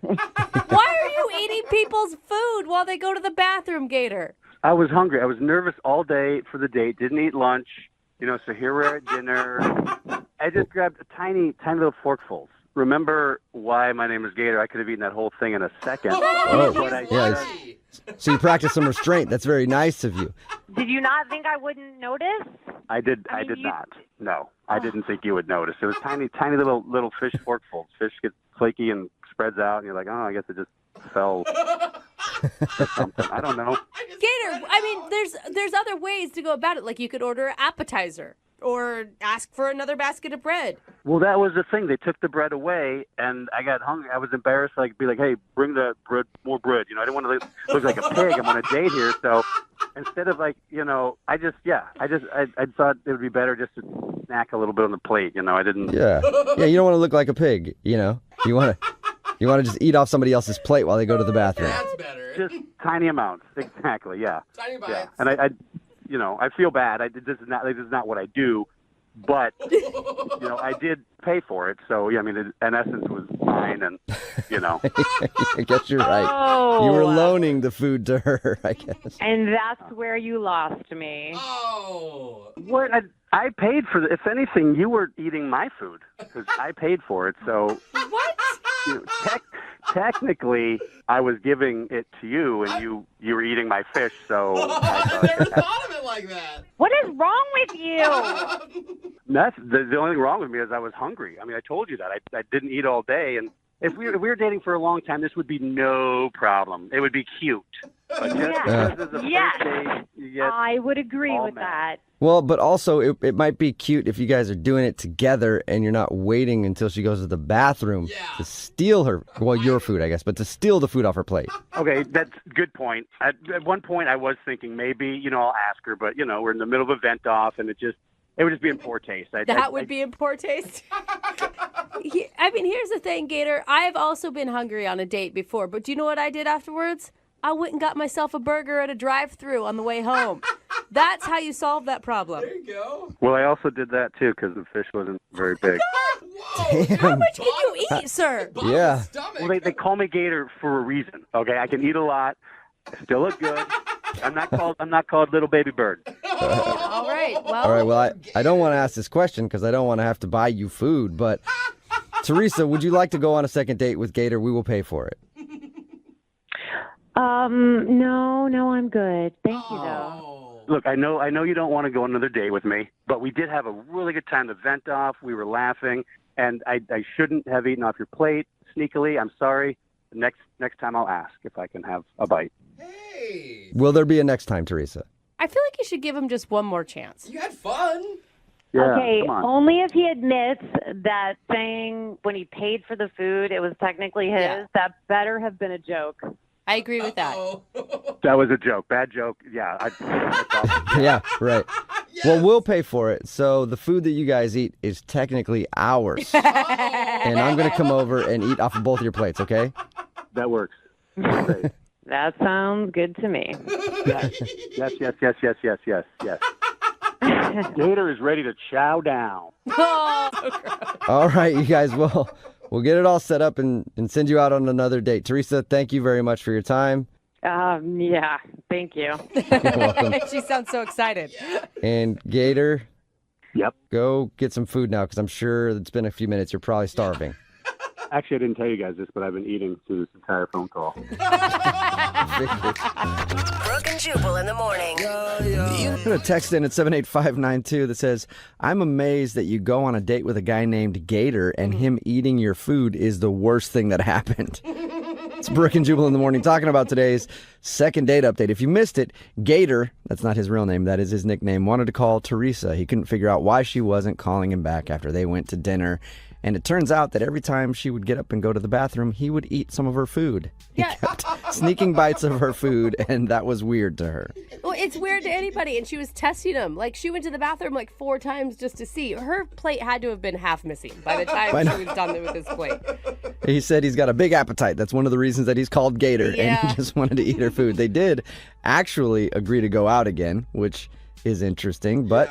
Why are you eating people's food while they go to the bathroom, Gator? I was hungry. I was nervous all day for the date. Didn't eat lunch. So here we're at dinner. I just grabbed tiny little forkfuls. remember why my name is Gator. I could have eaten that whole thing in a second. Oh, But I yeah. So you practiced some restraint. That's very nice of you. Did you not think I wouldn't notice? I did not. No, I didn't think you would notice. It was tiny little fish forkfuls. Fish get flaky and spreads out, and you're like, oh, I guess it just fell. Or something. I don't know. Gator, I mean, there's other ways to go about it. Like you could order an appetizer or ask for another basket of bread. Well, that was the thing. They took the bread away, and I got hungry. I was embarrassed. Like, be like, hey, bring the bread, more bread. I didn't want to look like a pig. I'm on a date here, so instead of I thought it would be better just to snack a little bit on the plate. I didn't. Yeah. Yeah. You don't want to look like a pig. You want to just eat off somebody else's plate while they go to the bathroom. That's better. Just tiny amounts. Exactly. Yeah. Tiny bites. Yeah. And I feel bad. This is not what I do, but I did pay for it. So yeah, I mean, in essence, it was mine, and I guess you're right. Oh. You were loaning the food to her, I guess. And that's where you lost me. Oh. What? I paid for the. If anything, you were eating my food because I paid for it. So What? Technically, I was giving it to you, and you were eating my fish. So I never thought of it like that. What is wrong with you? That's the only thing wrong with me is I was hungry. I mean, I told you that I didn't eat all day, and if we were dating for a long time, this would be no problem. It would be cute. But just because it's the first day, you get I would agree all with mad. that. Well, but also it might be cute if you guys are doing it together and you're not waiting until she goes to the bathroom to steal your food, I guess, but to steal the food off her plate. Okay, that's a good point. At one point, I was thinking maybe, I'll ask her, but, we're in the middle of a vent off, and it would just be in poor taste. That would be in poor taste. I mean, here's the thing, Gator. I've also been hungry on a date before, but do you know what I did afterwards? I went and got myself a burger at a drive-thru on the way home. That's how you solve that problem. There you go. Well, I also did that, too, because the fish wasn't very big. How much can you eat, sir? Yeah. Well, they call me Gator for a reason, okay? I can eat a lot. I still look good. I'm not called Little Baby Bird. All right. All right, well, I don't want to ask this question because I don't want to have to buy you food, but Teresa, would you like to go on a second date with Gator? We will pay for it. No, I'm good. Thank you, though. Look, I know you don't want to go on another date with me, but we did have a really good time. The vent off, we were laughing, and I shouldn't have eaten off your plate sneakily. I'm sorry. Next time I'll ask if I can have a bite. Hey. Will there be a next time, Teresa? I feel like you should give him just one more chance. You had fun. Yeah, Okay, come on. only if he admits that saying when he paid for the food, it was technically his. Yeah. That better have been a joke. I agree with that. That was a joke. Bad joke. Yeah. That's awesome. Yeah, right. Well, we'll pay for it. So the food that you guys eat is technically ours. And I'm going to come over and eat off of both of your plates, okay? That works. Great. That sounds good to me. Yes. Gator is ready to chow down. All right, you guys, we'll get it all set up and send you out on another date. Teresa, thank you very much for your time. Yeah, thank you. You're welcome. She sounds so excited. And Gator, Yep. go get some food now because I'm sure it's been a few minutes. You're probably starving. Actually, I didn't tell you guys this, but I've been eating through this entire phone call. Brooke and Jubal in the morning. I'm going to text in at 78592 that says, I'm amazed that you go on a date with a guy named Gator and him eating your food is the worst thing that happened. It's Brooke and Jubal in the morning talking about today's second date update. If you missed it, Gator, that's not his real name, that is his nickname, wanted to call Teresa. He couldn't figure out why she wasn't calling him back after they went to dinner. And it turns out that every time she would get up and go to the bathroom, he would eat some of her food. He kept sneaking bites of her food, and that was weird to her. Well, it's weird to anybody, and she was testing him. Like, she went to the bathroom like 4 times just to see. Her plate had to have been half missing by the time she was done with his plate. He said he's got a big appetite. That's one of the reasons that he's called Gator, and he just wanted to eat her food. They did actually agree to go out again, which is interesting, but...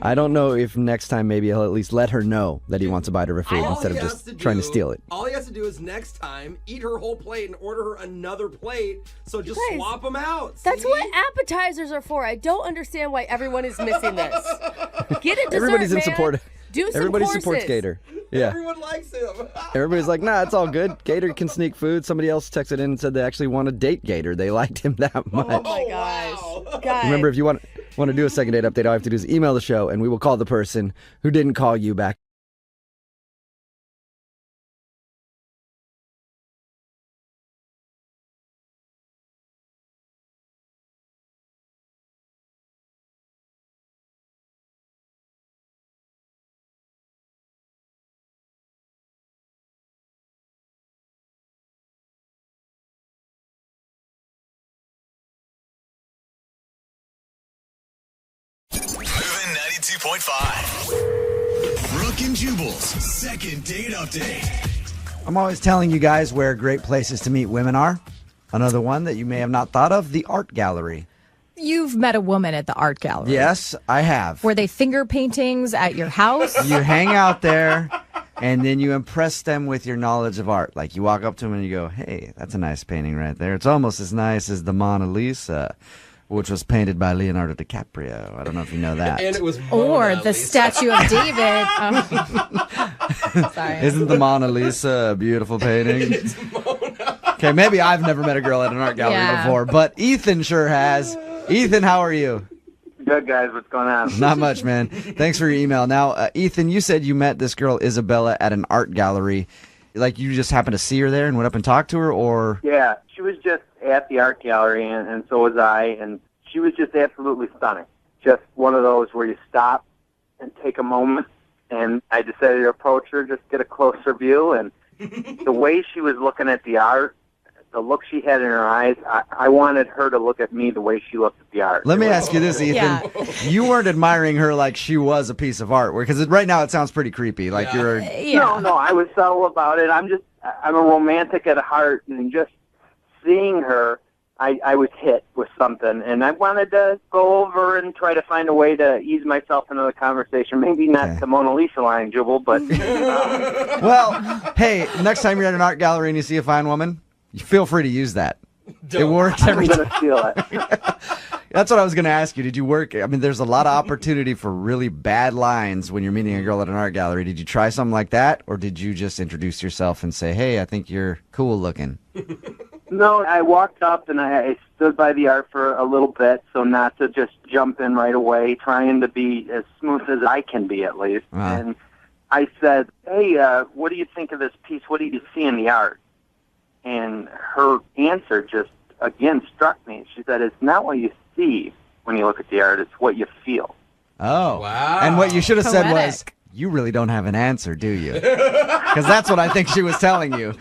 I don't know if next time maybe he'll at least let her know that he wants a bite of her food instead of just trying to steal it. All he has to do is next time eat her whole plate and order her another plate. So just Guys, swap them out. That's see? what appetizers are for. I don't understand why everyone is missing this. Get a dessert, Everybody's in man. support. Do some Everybody courses. supports Gator. Yeah. Everyone likes him. Everybody's like, nah, it's all good. Gator can sneak food. Somebody else texted in and said they actually want to date Gator. They liked him that much. Oh my gosh. Guys. Remember, if you want to do a second date update, all you have to do is email the show, and we will call the person who didn't call you back. Moving 92.5. Brooke and Jubal's second date update. I'm always telling you guys where great places to meet women are. Another one that you may have not thought of, the art gallery. You've met a woman at the art gallery. Yes, I have. Were they finger paintings at your house? You hang out there, and then you impress them with your knowledge of art. Like, you walk up to them and you go, hey, that's a nice painting right there. It's almost as nice as the Mona Lisa, which was painted by Leonardo DiCaprio. I don't know if you know that. And it was Or the Statue of David. Sorry. Isn't the Mona Lisa a beautiful painting? Okay, maybe I've never met a girl at an art gallery before, but Ethan sure has. Ethan, how are you? Good, guys. What's going on? Not much, man. Thanks for your email. Now, Ethan, you said you met this girl, Isabella, at an art gallery. Like, you just happened to see her there and went up and talked to her, or? Yeah, she was just at the art gallery, and so was I, and she was just absolutely stunning. Just one of those where you stop and take a moment, and I decided to approach her, just get a closer view, and the way she was looking at the art, the look she had in her eyes, I wanted her to look at me the way she looked at the art. Let me ask you this, Ethan. Yeah. You weren't admiring her like she was a piece of art, because right now it sounds pretty creepy. Like you're... No, I was subtle about it. I'm a romantic at heart, and just seeing her, I was hit with something, and I wanted to go over and try to find a way to ease myself into the conversation. Maybe not the Mona Lisa line, Jubal, but... Well, hey, next time you're at an art gallery and you see a fine woman, you feel free to use that. It works every I'm time. going to steal it. That's what I was going to ask you. Did you work? I mean, there's a lot of opportunity for really bad lines when you're meeting a girl at an art gallery. Did you try something like that, or did you just introduce yourself and say, hey, I think you're cool looking? No, I walked up and I stood by the art for a little bit, so not to just jump in right away, trying to be as smooth as I can be at least. And I said, hey, what do you think of this piece? What do you see in the art? And her answer just, again, struck me. She said, it's not what you see when you look at the art, it's what you feel. Oh. Wow. And what you should have said was, Poetic. you really don't have an answer, do you? Because that's what I think she was telling you.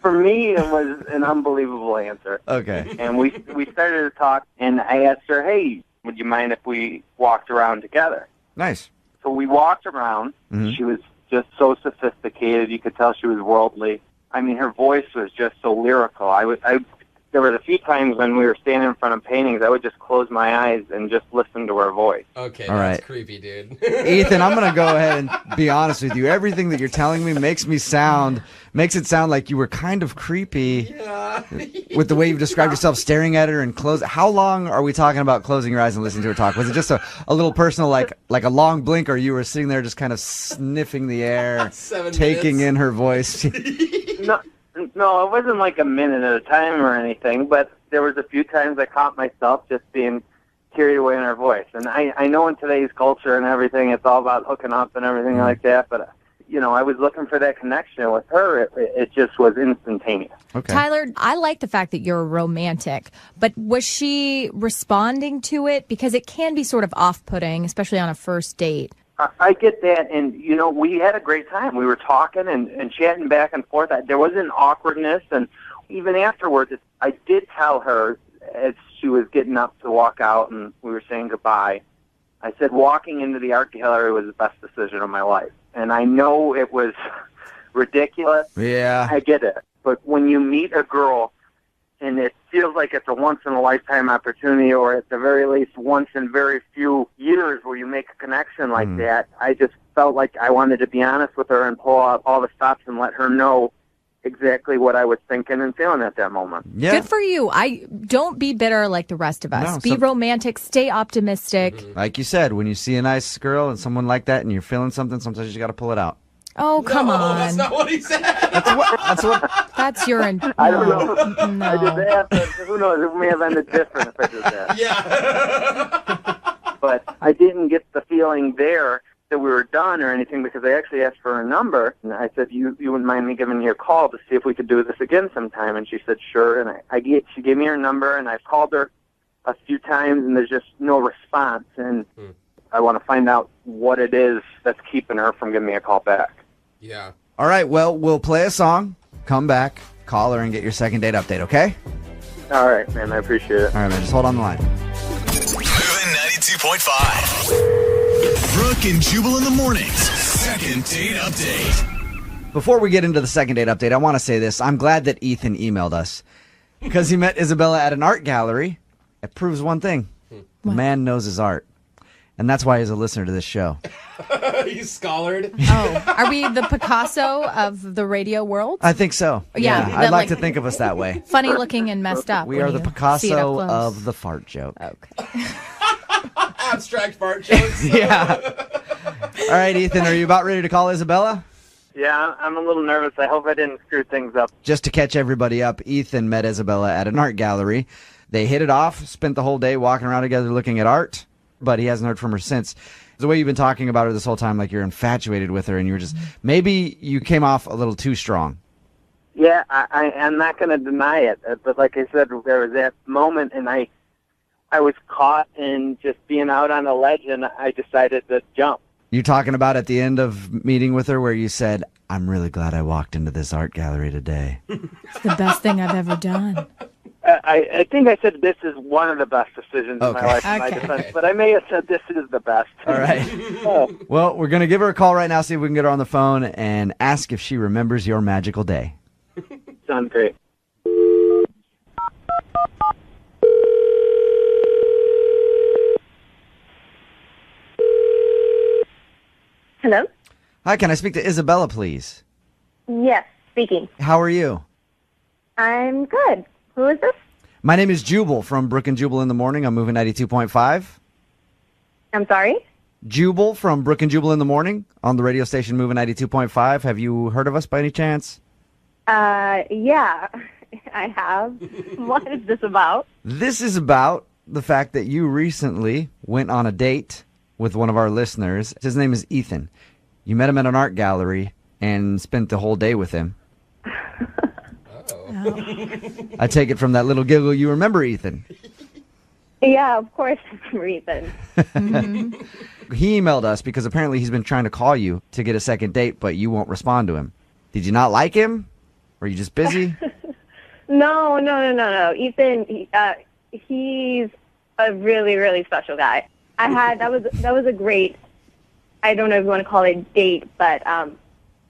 For me, it was an unbelievable answer. Okay. And we started to talk, and I asked her, hey, would you mind if we walked around together? Nice. So we walked around. Mhm. She was just so sophisticated. You could tell she was worldly. I mean, her voice was just so lyrical. There were a few times when we were standing in front of paintings, I would just close my eyes and just listen to her voice. Okay, All that's right. creepy, dude. Ethan, I'm going to go ahead and be honest with you. Everything that you're telling me makes it sound like you were kind of creepy with the way you've described yourself, staring at her and close. How long are we talking about closing your eyes and listening to her talk? Was it just a little personal, like a long blink, or you were sitting there just kind of sniffing the air, 7 taking minutes. in her voice? No, it wasn't like a minute at a time or anything, but there was a few times I caught myself just being carried away in her voice. And I know in today's culture and everything, it's all about hooking up and everything like that, but, I was looking for that connection with her. It just was instantaneous. Okay. Tyler, I like the fact that you're romantic, but was she responding to it? Because it can be sort of off-putting, especially on a first date. I get that, and, we had a great time. We were talking and chatting back and forth. There was an awkwardness, and even afterwards, I did tell her as she was getting up to walk out and we were saying goodbye, I said walking into the art gallery was the best decision of my life. And I know it was ridiculous. Yeah. I get it. But when you meet a girl and it feels like it's a once-in-a-lifetime opportunity, or at the very least once in very few years where you make a connection like that, I just felt like I wanted to be honest with her and pull out all the stops and let her know exactly what I was thinking and feeling at that moment. Yeah. Good for you. I don't be bitter like the rest of us. No, be romantic, stay optimistic. Like you said, when you see a nice girl and someone like that and you're feeling something, sometimes you got to pull it out. Oh, come on. That's not what he said. That's what. That's your. I don't know. No. I did that, but who knows? It may have ended different if I did that. Yeah. But I didn't get the feeling there that we were done or anything because I actually asked for her number. And I said, you wouldn't mind me giving you a call to see if we could do this again sometime? And she said, sure. And she gave me her number, and I've called her a few times, and there's just no response. And I want to find out what it is that's keeping her from giving me a call back. Yeah. All right, well, we'll play a song, come back, call her, and get your second date update, okay? All right, man. I appreciate it. All right, man. Just hold on the line. Moving 92.5. Brooke and Jubal in the mornings. Second date update. Before we get into the second date update, I want to say this. I'm glad that Ethan emailed us because he met Isabella at an art gallery. It proves one thing. The man knows his art. And that's why he's a listener to this show. He's scholared. Oh, are we the Picasso of the radio world? I think so. Yeah, I'd that, like to think of us that way. Funny looking and messed up. We when are the you see it up Picasso close. of the fart joke. Okay. Abstract fart jokes. Yeah. All right, Ethan, are you about ready to call Isabella? Yeah, I'm a little nervous. I hope I didn't screw things up. Just to catch everybody up, Ethan met Isabella at an art gallery. They hit it off, spent the whole day walking around together looking at art, but he hasn't heard from her since. The way you've been talking about her this whole time, like you're infatuated with her, and you were just, maybe you came off a little too strong. Yeah, I'm not going to deny it. But like I said, there was that moment, and I was caught in just being out on a ledge, and I decided to jump. You talking about at the end of meeting with her where you said, I'm really glad I walked into this art gallery today. It's the best thing I've ever done. I think I said this is one of the best decisions in my life in my defense, but I may have said this is the best. All right. Well, we're going to give her a call right now, see if we can get her on the phone, and ask if she remembers your magical day. Sounds great. Hello? Hi, can I speak to Isabella, please? Yes, speaking. How are you? I'm good. Who is this? My name is Jubal from Brooke and Jubal in the morning. I'm moving 92.5. I'm sorry? Jubal from Brooke and Jubal in the morning on the radio station moving 92.5. Have you heard of us by any chance? Yeah, I have. What is this about? This is about the fact that you recently went on a date with one of our listeners. His name is Ethan. You met him at an art gallery and spent the whole day with him. I take it from that little giggle you remember Ethan. Yeah, of course, Ethan. He emailed us because apparently he's been trying to call you to get a second date, but you won't respond to him. Did you not like him? Were you just busy? No. Ethan, he's a really, really special guy. That was a great, I don't know if you want to call it a date, but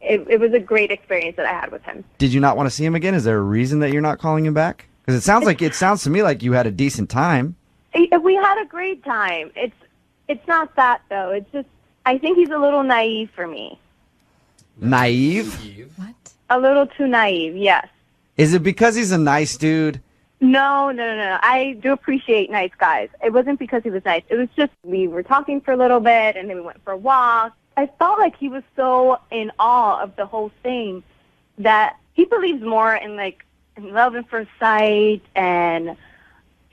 it was a great experience that I had with him. Did you not want to see him again? Is there a reason that you're not calling him back? Because it sounds to me like you had a decent time. We had a great time. It's not that though. It's just I think he's a little naive for me. Naive? What? A little too naive, yes. Is it because he's a nice dude? No. I do appreciate nice guys. It wasn't because he was nice. It was just we were talking for a little bit, and then we went for a walk. I felt like he was so in awe of the whole thing that he believes more in love at first sight and,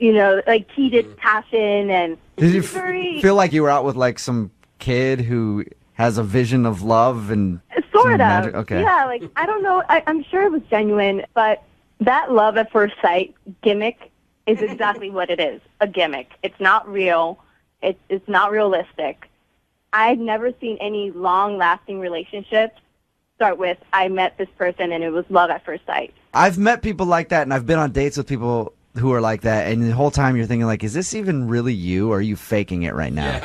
like heated passion. And Did you feel like you were out with like some kid who has a vision of love and sort of magic? Okay. Yeah, I don't know. I'm sure it was genuine, but that love at first sight gimmick is exactly what it is, a gimmick. It's not real. It's not realistic. I've never seen any long-lasting relationships start with, I met this person and it was love at first sight. I've met people like that, and I've been on dates with people who are like that, and the whole time you're thinking, like, is this even really you, or are you faking it right now?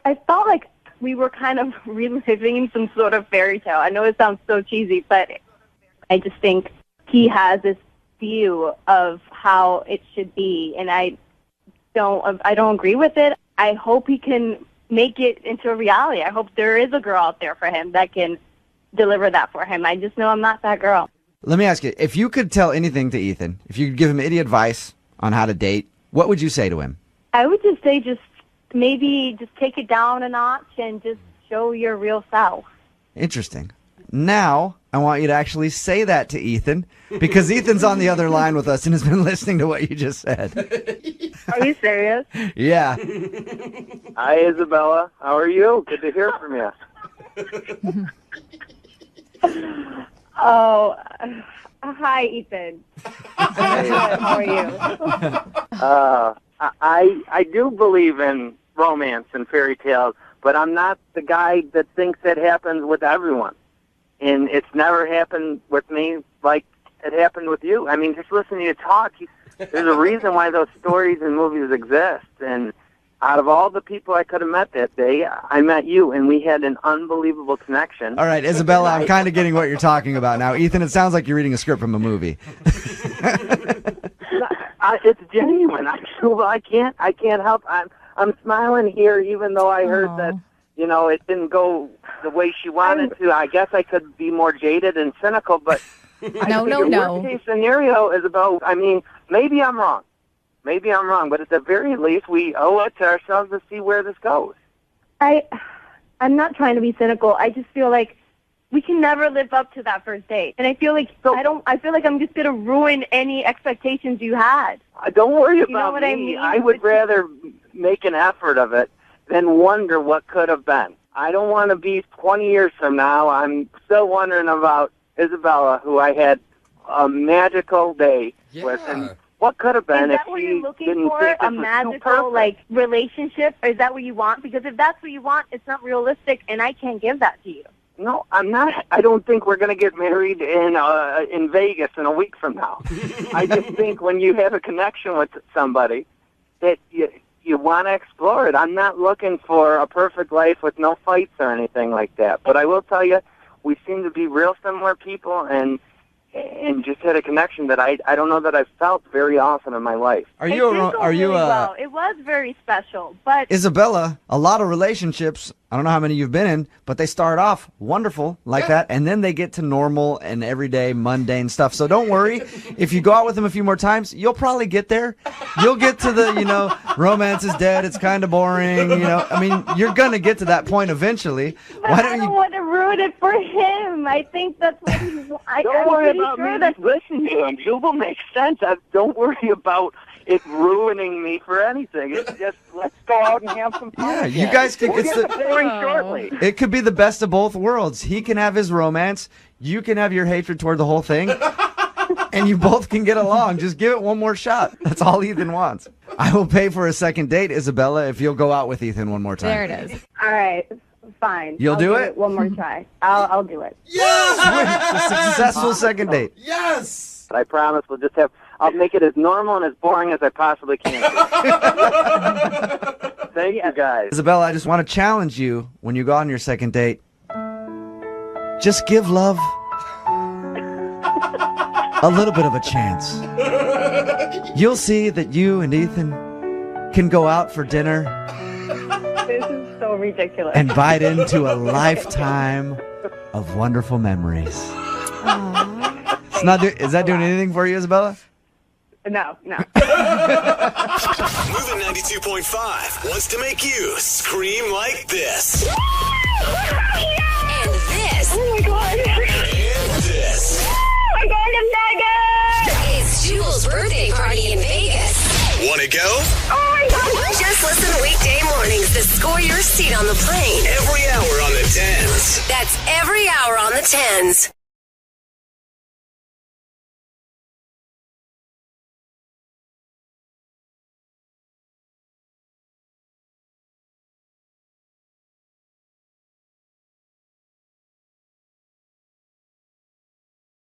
I felt like we were kind of reliving some sort of fairy tale. I know it sounds so cheesy, but I just think he has this view of how it should be, and I don't agree with it. I hope he can make it into a reality. I hope there is a girl out there for him that can deliver that for him. I just know I'm not that girl. Let me ask you, if you could tell anything to Ethan, if you could give him any advice on how to date, what would you say to him? I would just say maybe take it down a notch and just show your real self. Interesting. Now, I want you to actually say that to Ethan, because Ethan's on the other line with us and has been listening to what you just said. Are you serious? Yeah. Hi, Isabella. How are you? Good to hear from you. Oh, hi, Ethan. How are you? I do believe in romance and fairy tales, but I'm not the guy that thinks it happens with everyone. And it's never happened with me like it happened with you. I mean, just listening to you talk, there's a reason why those stories and movies exist. And out of all the people I could have met that day, I met you, and we had an unbelievable connection. All right, Isabella, I'm kind of getting what you're talking about now. Ethan, it sounds like you're reading a script from a movie. It's genuine. I can't help. I'm smiling here, even though I heard that, it didn't go the way she wanted to. I guess I could be more jaded and cynical, but No. Worst case scenario is about. I mean, maybe I'm wrong, but at the very least, we owe it to ourselves to see where this goes. I'm not trying to be cynical. I just feel like we can never live up to that first date, and I feel like I feel like I'm just gonna ruin any expectations you had. Don't worry about know what me. I mean? I would rather make an effort of it than wonder what could have been. I don't want to be 20 years from now. I'm still wondering about Isabella, who I had a magical day with, and what could have been Is if that what she you're looking didn't for? think this A was too magical perfect. relationship? Or is that what you want? Because if that's what you want, it's not realistic, and I can't give that to you. No, I'm not. I don't think we're going to get married in Vegas in a week from now. I just think when you have a connection with somebody, that you want to explore it. I'm not looking for a perfect life with no fights or anything like that. But I will tell you, we seem to be real similar people, and just had a connection that I don't know that I've felt very often in my life. It was very special, but Isabella, a lot of relationships, I don't know how many you've been in, but they start off wonderful like that, and then they get to normal and everyday mundane stuff. So don't worry. If you go out with them a few more times, you'll probably get there. You'll get to the, romance is dead, it's kind of boring, I mean, you're going to get to that point eventually. I don't want to ruin it for him. I think that's what he wants. Don't worry about me. Listen to him. Jubal makes sense. Don't worry about it ruining me for anything. It's just, let's go out and have some fun. Yeah, again. you guys could We'll get get the boring shortly. It could be the best of both worlds. He can have his romance, you can have your hatred toward the whole thing, and you both can get along. Just give it one more shot. That's all Ethan wants. I will pay for a second date, Isabella, if you'll go out with Ethan one more time. There it is. All right, fine. You'll I'll do it? One more try. I'll do it. A successful second date. Yes! But I promise I'll make it as normal and as boring as I possibly can. Thank you, guys. Isabella, I just want to challenge you when you go on your second date. Just give love a little bit of a chance. You'll see that you and Ethan can go out for dinner This is so ridiculous. and bite into a lifetime of wonderful memories. It's not is that doing anything for you, Isabella? No. Moving 92.5 wants to make you scream like this. And this. Oh my god. And this. Oh my god, I'm Megan! It's Jubal's birthday party in Vegas. Want to go? Oh my god! Just listen weekday mornings to score your seat on the plane. Every hour on the 10s. That's every hour on the 10s.